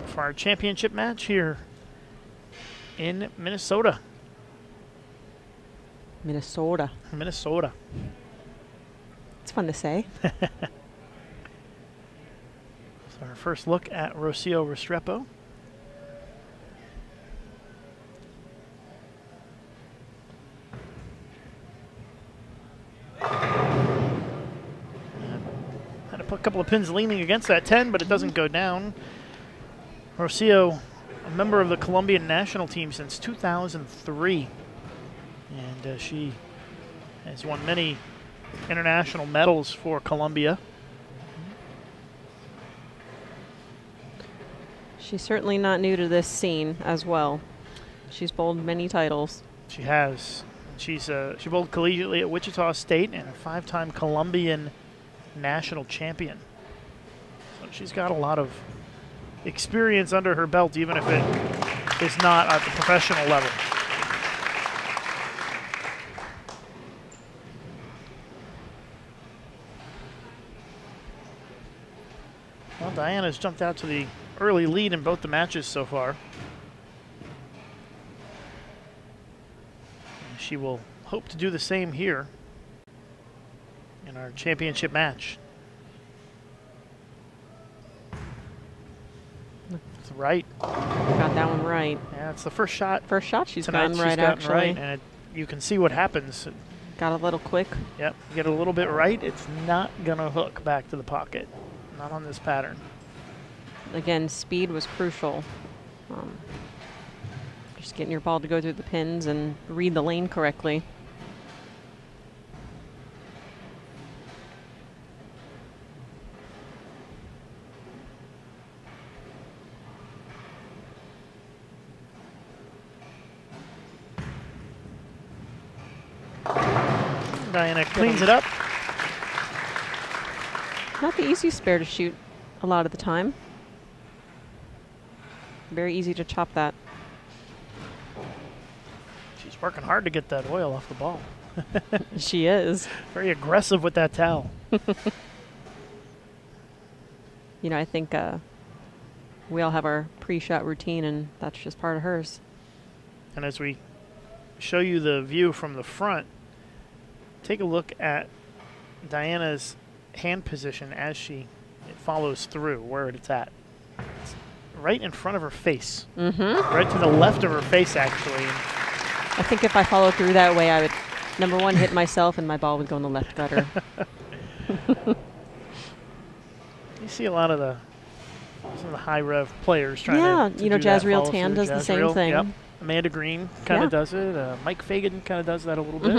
for our championship match here in Minnesota. Minnesota. Minnesota. It's fun to say. So our first look at Rocio Restrepo. Had to put a couple of pins leaning against that 10, but it doesn't go down. Rocio, a member of the Colombian national team since 2003. And she has won many international medals for Colombia. She's certainly not new to this scene as well. She's bowled many titles. She has. She bowled collegiately at Wichita State and a 5-time Colombian national champion. So she's got a lot of experience under her belt, even if it is not at the professional level. Well, Diana's jumped out to the early lead in both the matches so far. She will hope to do the same here in our championship match. That's right. Got that one right. Yeah, it's the first shot. First shot she's tonight gotten right, gotten actually. Right, and you can see what happens. Got a little quick. Yep, you get a little bit right, it's not going to hook back to the pocket. Not on this pattern. Again, speed was crucial. Just getting your ball to go through the pins and read the lane correctly. Diana cleans it up. Not the easiest spare to shoot a lot of the time. Very easy to chop that. She's working hard to get that oil off the ball. She is. Very aggressive with that towel. You know, I think we all have our pre-shot routine, and that's just part of hers. And as we show you the view from the front, take a look at Diana's hand position as it follows through, where it's at. It's right in front of her face. Right to the left of her face, actually. I think if I followed through that way, I would, number one, hit myself, and my ball would go in the left gutter. You see a lot of some of the high rev players trying to you know, do that, Jazriel Tan does the same thing. Yep. Amanda Green kind of does it. Mike Fagan kind of does that a little bit.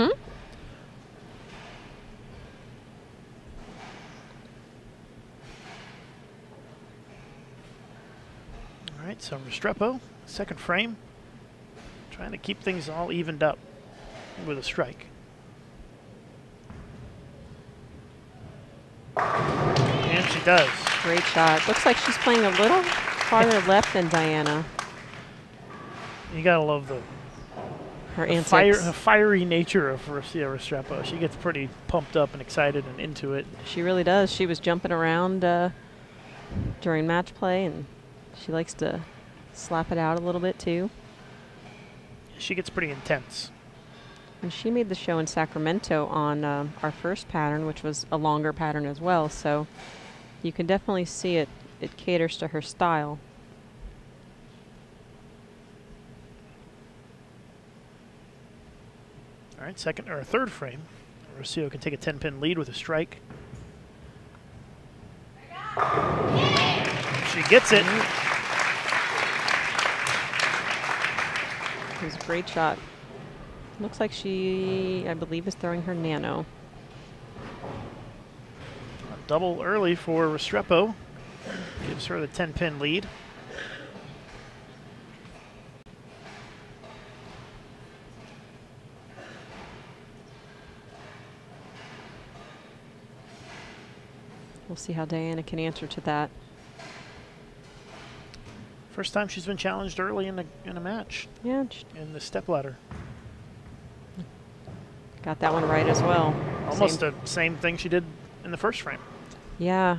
All right, so Restrepo, second frame, trying to keep things all evened up with a strike. And she does. Great shot. Looks like she's playing a little farther left than Diana. You gotta love her antics. The fiery nature of Rocio Restrepo. She gets pretty pumped up and excited and into it. She really does. She was jumping around during match play, and she likes to slap it out a little bit too. She gets pretty intense. And she made the show in Sacramento on our first pattern, which was a longer pattern as well. So you can definitely see it caters to her style. All right, third frame. Rocio can take a 10-pin lead with a strike. She gets it. It was a great shot. Looks like she, I believe, is throwing her nano. A double early for Restrepo. Gives her the 10-pin lead. We'll see how Diana can answer to that. First time she's been challenged early in a match. Yeah. In the stepladder. Got that one right as well. Almost the same thing she did in the first frame. Yeah.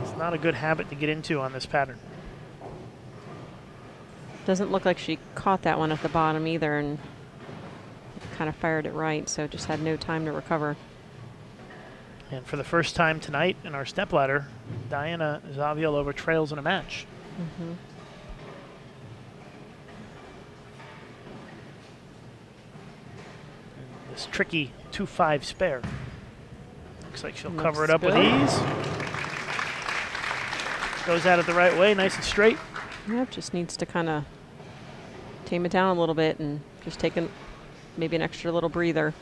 It's not a good habit to get into on this pattern. Doesn't look like she caught that one at the bottom either, and kind of fired it right, so just had no time to recover. And for the first time tonight in our stepladder, Diana Zavjalova trails in a match. This tricky 2-5 spare. Looks like she'll cover it up with ease. Goes at it the right way, nice and straight. Yep, just needs to kind of tame it down a little bit and just take maybe an extra little breather.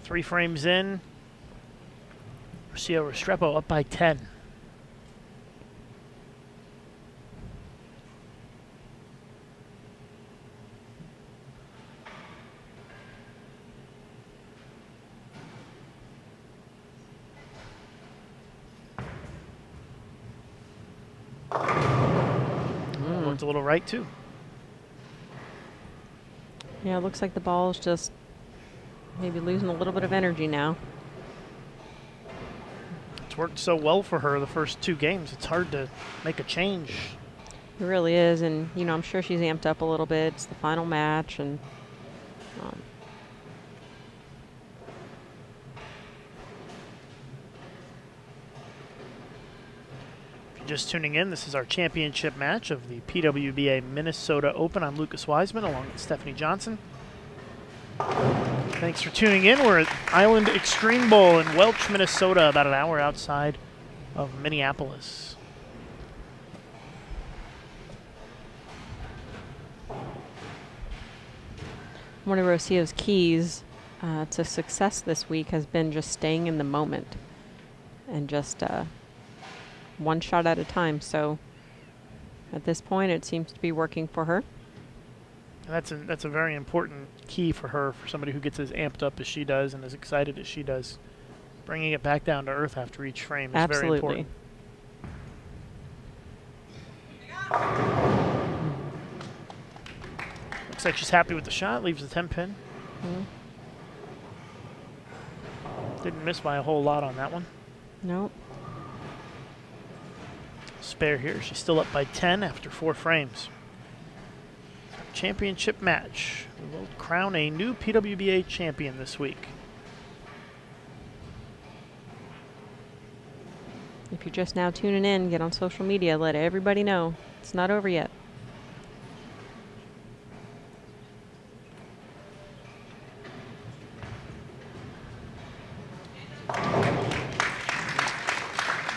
Three frames in. Rocio Restrepo up by 10. Looked a little right too. Yeah, it looks like the ball's just maybe losing a little bit of energy now. It's worked so well for her the first two games. It's hard to make a change. It really is, and you know, I'm sure she's amped up a little bit. It's the final match, and if you're just tuning in, this is our championship match of the PWBA Minnesota Open. I'm Lucas Wiseman along with Stephanie Johnson. Thanks for tuning in. We're at Island Extreme Bowl in Welch, Minnesota, about an hour outside of Minneapolis. One of Rocio's keys to success this week has been just staying in the moment and just one shot at a time. So At this point, it seems to be working for her. And that's a very important key for her, for somebody who gets as amped up as she does and as excited as she does. Bringing it back down to earth after each frame is very important. Looks like she's happy with the shot, leaves the 10 pin. Didn't miss by a whole lot on that one. Nope. Spare here. She's still up by 10 after 4 frames. Championship match. We will crown a new PWBA champion this week. If you're just now tuning in, get on social media. Let everybody know it's not over yet.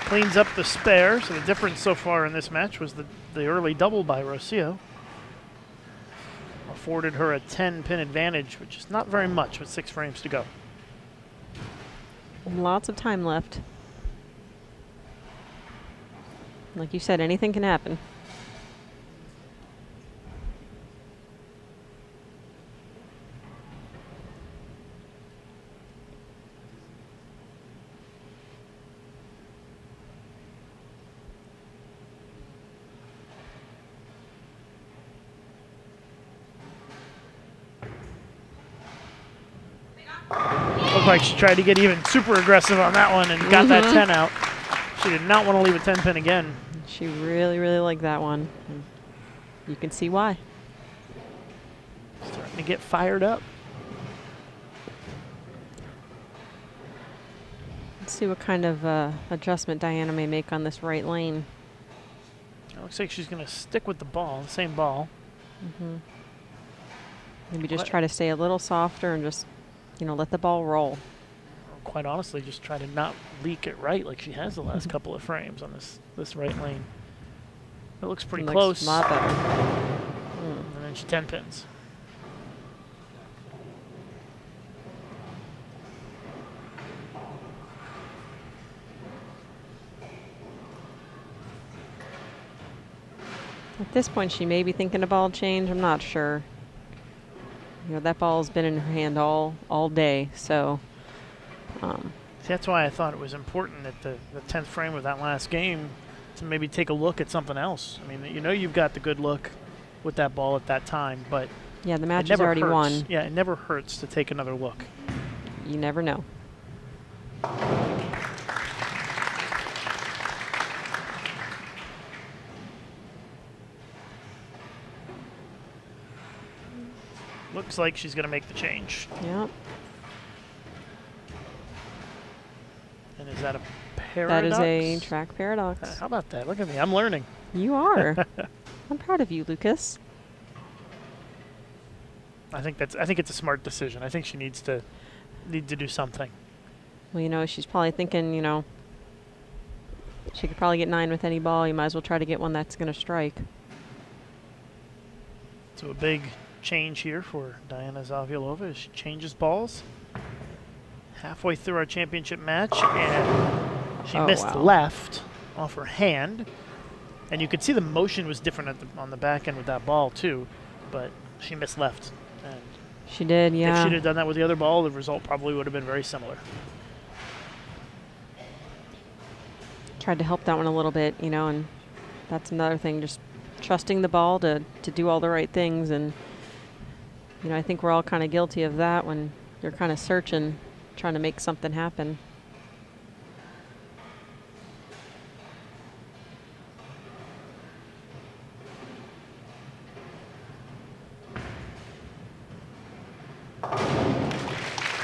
Cleans up the spare, so the difference so far in this match was the early double by Rocio. Afforded her a 10-pin advantage, which is not very much with 6 frames to go. Lots of time left. Like you said, anything can happen. Looked like she tried to get even super aggressive on that one and got that 10 out. She did not want to leave a 10 pin again. She really, really liked that one. And you can see why. Starting to get fired up. Let's see what kind of adjustment Diana may make on this right lane. It looks like she's going to stick with the ball, the same ball. Maybe just try to stay a little softer and just, you know, let the ball roll. Or quite honestly, just try to not leak it right like she has the last couple of frames on this right lane. It looks pretty close. A lot better. And then she 10 pins. At this point, she may be thinking a ball change. I'm not sure. You know, that ball's been in her hand all day, so. See, that's why I thought it was important at the 10th frame of that last game to maybe take a look at something else. I mean, you know you've got the good look with that ball at that time, but yeah, the match is already won. Yeah, it never hurts to take another look. You never know. Looks like she's going to make the change. Yep. And is that a paradox? That is a track paradox. How about that? Look at me. I'm learning. You are. I'm proud of you, Lucas. I think it's a smart decision. I think she needs to do something. Well, you know, she's probably thinking, you know, she could probably get 9 with any ball. You might as well try to get one that's going to strike. So a big change here for Diana Zavjalova as she changes balls. Halfway through our championship match, and she missed left off her hand. And you could see the motion was different on the back end with that ball too, but she missed left. And she did, yeah. If she'd have done that with the other ball, the result probably would have been very similar. Tried to help that one a little bit, you know, and that's another thing, just trusting the ball to do all the right things. And, you know, I think we're all kind of guilty of that when you're kind of searching, trying to make something happen.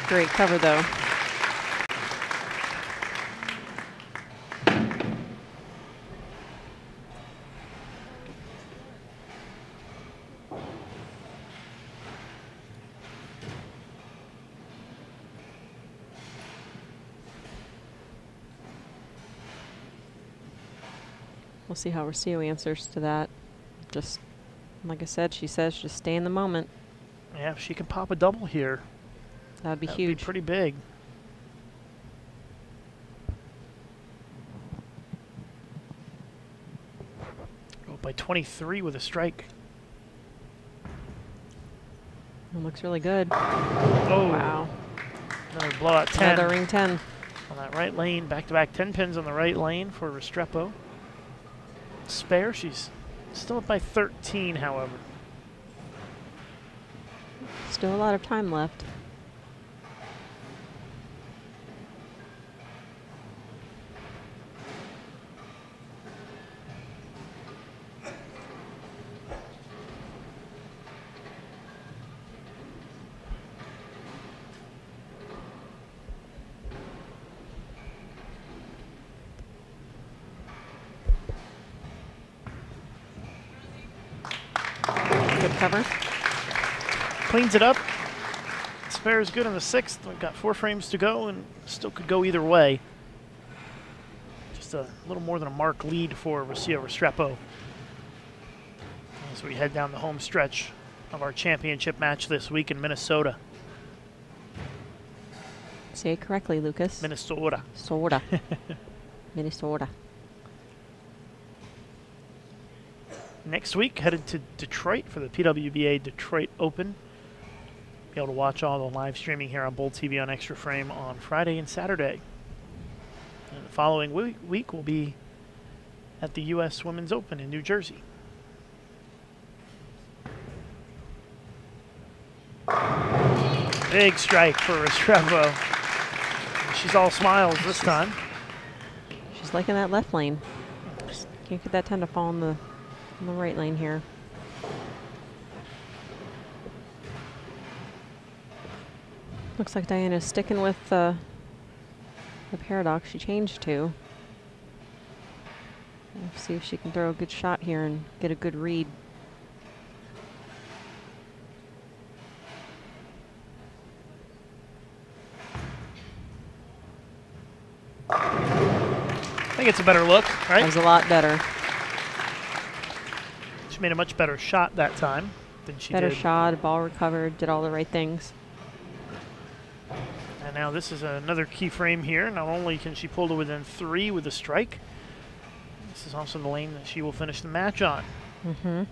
Great cover, though. We'll see how Rocio answers to that. Just, like I said, she says just stay in the moment. Yeah, if she can pop a double here, that'd be huge. That'd be pretty big. Oh, by by 23 with a strike. It looks really good. Oh, wow. Another blowout 10. Another ring 10. On that right lane, back-to-back 10 pins on the right lane for Restrepo. Spare, she's still up by 13, however. Still a lot of time left. Good cover. Cleans it up. Spare is good on the 6th. We've got 4 frames to go and still could go either way. Just a little more than a mark lead for Rocio Restrepo as we head down the home stretch of our championship match this week in Minnesota. Say it correctly, Lucas. Minnesota. Sorta. Minnesota. Next week, headed to Detroit for the PWBA Detroit Open. Be able to watch all the live streaming here on Bowl TV on Extra Frame on Friday and Saturday. And the following week will be at the U.S. Women's Open in New Jersey. Big strike for Restrepo. She's all smiles this time. She's liking that left lane. Can't get that 10 to fall in the right lane here. Looks like Diana's sticking with the paradox she changed to. Let's see if she can throw a good shot here and get a good read. I think it's a better look, right? That was a lot better. She made a much better shot that time than she did. Better shot, ball recovered, did all the right things. And now this is another key frame here. Not only can she pull to within 3 with a strike, this is also the lane that she will finish the match on. Mm-hmm.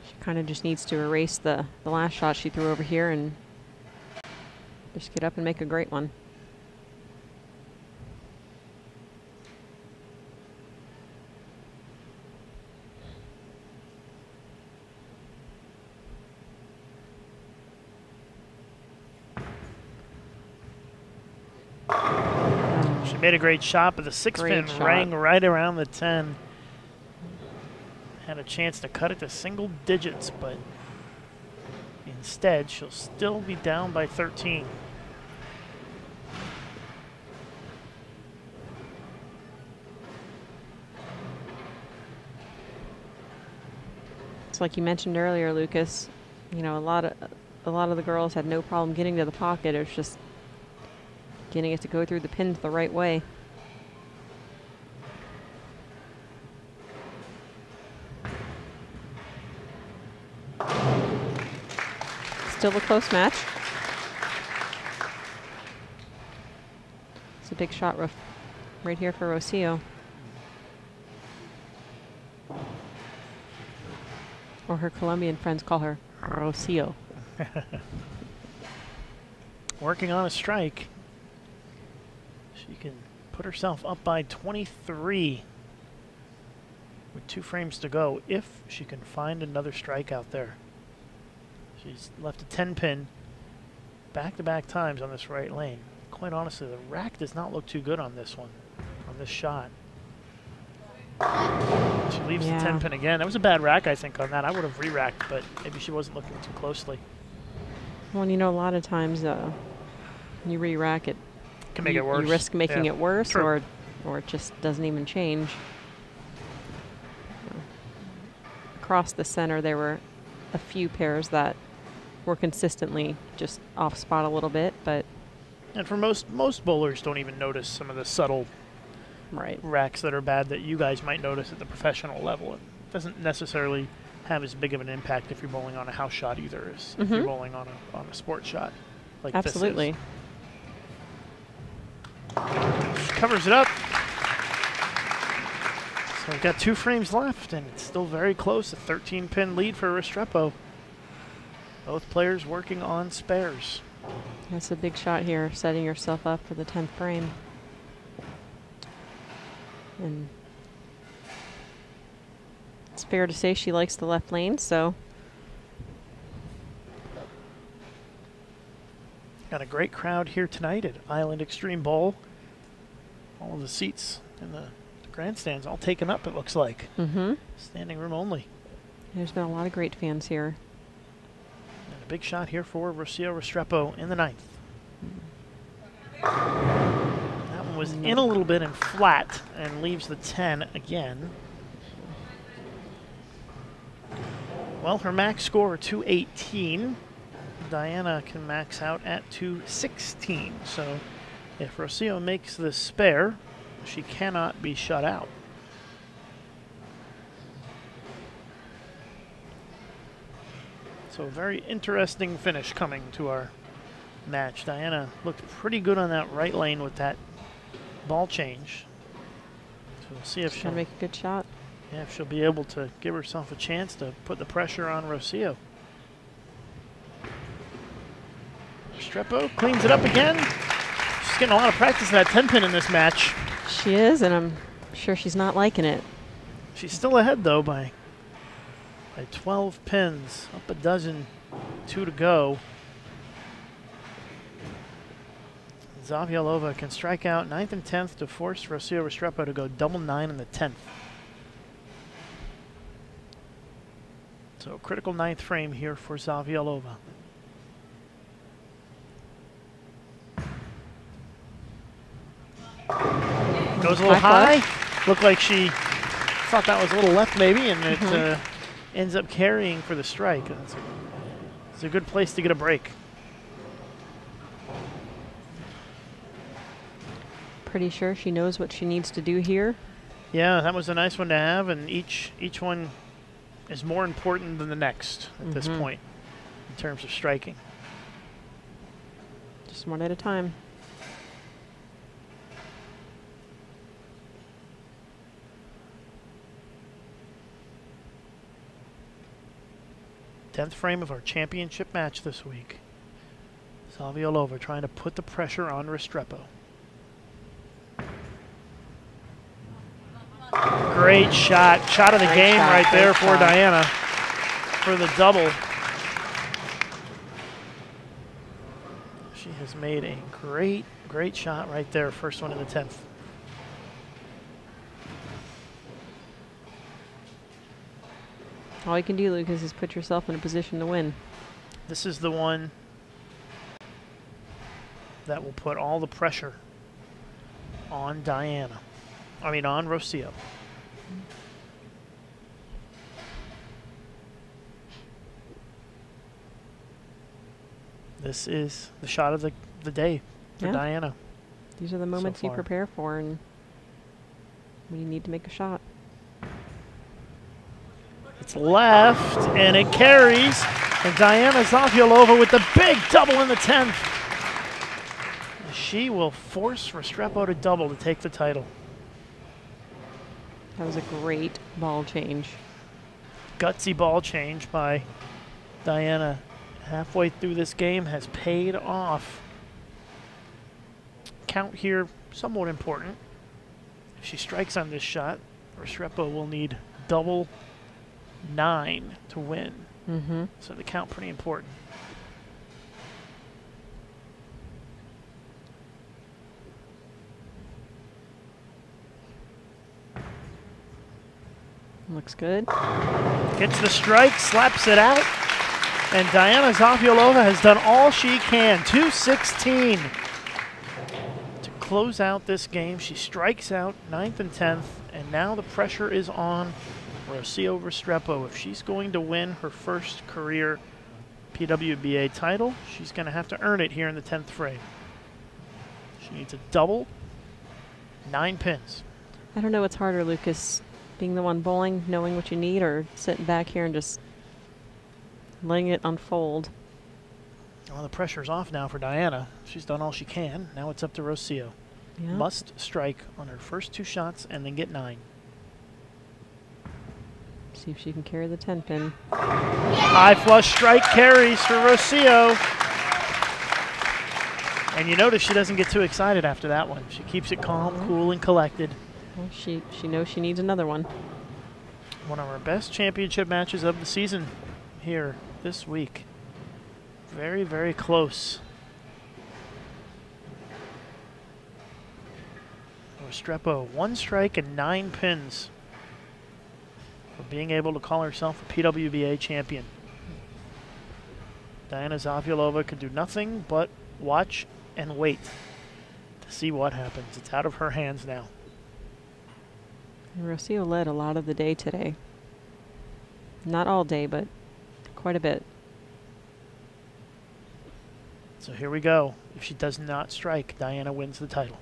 She kind of just needs to erase the last shot she threw over here and just get up and make a great one. She made a great shot, but the 6-pin rang right around the 10. Had a chance to cut it to single digits, but instead she'll still be down by 13. It's like you mentioned earlier, Lucas. You know, a lot of the girls had no problem getting to the pocket. It was just getting it to go through the pins the right way. Still a close match. It's a big shot right here for Rocio. Or her Colombian friends call her Rocio. Working on a strike. She can put herself up by 23 with 2 frames to go if she can find another strike out there. She's left a 10-pin back-to-back times on this right lane. Quite honestly, the rack does not look too good on this one, on this shot. She leaves the 10-pin again. That was a bad rack, I think, on that. I would have re-racked, but maybe she wasn't looking too closely. Well, you know, a lot of times when you re-rack it, can make it worse. You risk making it worse, True. or it just doesn't even change. Across the center, there were a few pairs that were consistently just off spot a little bit, but and for most bowlers don't even notice some of the subtle racks that are bad that you guys might notice at the professional level. It doesn't necessarily have as big of an impact if you're bowling on a house shot either as if you're bowling on a sports shot like absolutely. This is. She covers it up. We've got 2 frames left, and it's still very close. A 13-pin lead for Restrepo. Both players working on spares. That's a big shot here, setting yourself up for the 10th frame. And it's fair to say she likes the left lane, so. Got a great crowd here tonight at Island Extreme Bowl. All of the seats in the grandstands all taken up, it looks like. Standing room only. There's been a lot of great fans here. And a big shot here for Rocio Restrepo in the 9th. That one was in a little bit and flat and leaves the 10 again. Well, her max score 218. Diana can max out at 216. So if Rocio makes the spare, she cannot be shut out. So a very interesting finish coming to our match. Diana looked pretty good on that right lane with that ball change. So we'll see if she'll make a good shot. Yeah, if she'll be able to give herself a chance to put the pressure on Rocio. Restrepo cleans it up again. She's getting a lot of practice in that 10-pin in this match. She is, and I'm sure she's not liking it. She's still ahead, though, by 12 pins. Up a dozen, 2 to go. Zavjalova can strike out 9th and 10th to force Rocio Restrepo to go double 9 in the 10th. So critical 9th frame here for Zavjalova. Goes a little high. Looked like she thought that was a little left maybe, and it ends up carrying for the strike. It's a good place to get a break. Pretty sure she knows what she needs to do here. Yeah, that was a nice one to have, and each one is more important than the next at this point in terms of striking. Just one at a time. Tenth frame of our championship match this week. Zavjalova trying to put the pressure on Restrepo. Great shot. Shot of the game right there for Diana for the double. She has made a great shot right there. First one in the 10th. All you can do, Lucas, is put yourself in a position to win. This is the one that will put all the pressure on Diana. I mean, on Rocio. This is the shot of the day for Diana. These are the moments you prepare for and when you need to make a shot. It's left, and it carries. And Diana Zavjalova with the big double in the 10th. She will force Restrepo to double to take the title. That was a great ball change. Gutsy ball change by Diana halfway through this game has paid off. Count here somewhat important. If she strikes on this shot, Restrepo will need double 9 to win. So the count pretty important. Looks good. Gets the strike, slaps it out, and Diana Zavjalova has done all she can. 216 to close out this game. She strikes out 9th and 10th, and now the pressure is on Rocio Restrepo. If she's going to win her first career PWBA title, she's going to have to earn it here in the 10th frame. She needs a double, 9 pins. I don't know what's harder, Lucas, being the one bowling, knowing what you need, or sitting back here and just letting it unfold. Well, the pressure's off now for Diana. She's done all she can. Now it's up to Rocio. Yeah. Must strike on her first 2 shots and then get 9. See if she can carry the 10-pin. High flush strike carries for Rocio. And you notice she doesn't get too excited after that one. She keeps it calm, cool, and collected. Well, she knows she needs another one. One of our best championship matches of the season here this week. Very, very close. Restrepo, 1 strike and 9 pins for being able to call herself a PWBA champion. Diana Zavjalova could do nothing but watch and wait to see what happens. It's out of her hands now. Rocio led a lot of the day today. Not all day, but quite a bit. So here we go. If she does not strike, Diana wins the title.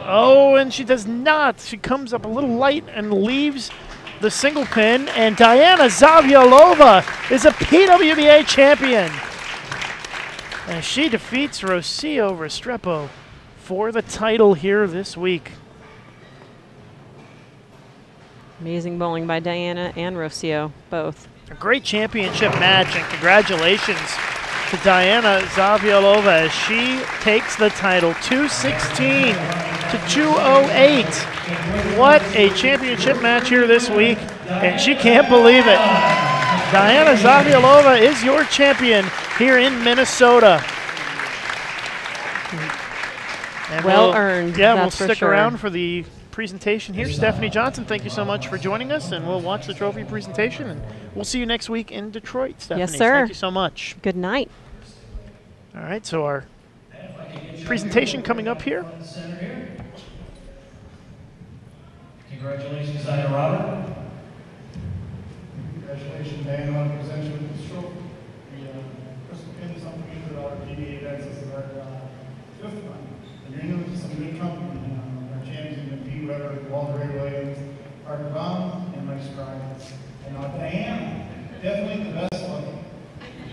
Oh, and she does not. She comes up a little light and leaves the single pin, and Diana Zavjalova is a PWBA champion. And she defeats Rocio Restrepo for the title here this week. Amazing bowling by Diana and Rocio, both. A great championship match, and congratulations to Diana Zavjalova as she takes the title 216 to 208. What a championship match here this week, and she can't believe it. Diana Zavjalova is your champion here in Minnesota. And well earned. Yeah, that's we'll stick sure. around for the presentation here. Stephanie Johnson, thank you so much for joining us, and we'll watch the trophy presentation, and we'll see you next week in Detroit, Stephanie. Yes, sir. Thank you so much. Good night. All right, so our presentation coming up here. Congratulations, Diana Robert. Congratulations, Diana, on presenting with this trophy. The crystal pin is something we put our PWBA events as our 5th one. And you're in with some good company. Our champions have been Pete Weber, Walter Ray Williams, Parker Baum, and Mike Scribe. And Diana, definitely the best looking.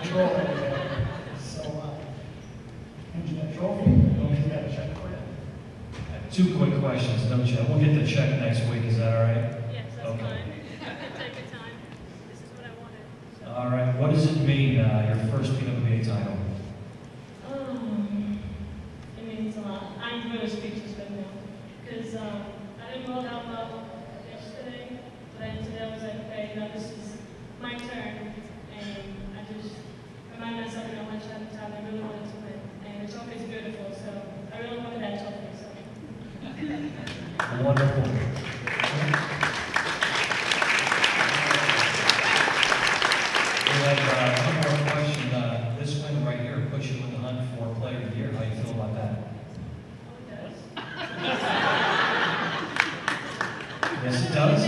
Control over there. So, that trophy, we've got a check for you. 2 quick questions, don't you? We'll get the check next week, is that all right? Yes, that's fine. Take your time. This is what I wanted. So. All right, what does it mean, your first PWBA title? It means a lot. I'm really speechless right now. Because I didn't roll out well yesterday, but then today I was like, okay, you know, this is my turn. And I just remind myself how much at the time I really wanted to win. And the trophy is beautiful, so I really wanted that trophy. So. Wonderful. We have one more question. This win right here puts you in the hunt for Player of the Year. How do you feel about that? Yes, it does.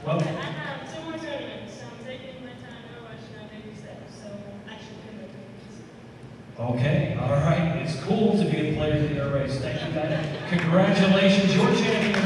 Well, I have 2 more tournaments, so I'm taking my time, no rush, no baby steps, so I should be ready. okay, all right. It's cool to be a Player of the Year race. Thank you, guys. Congratulations, your champion.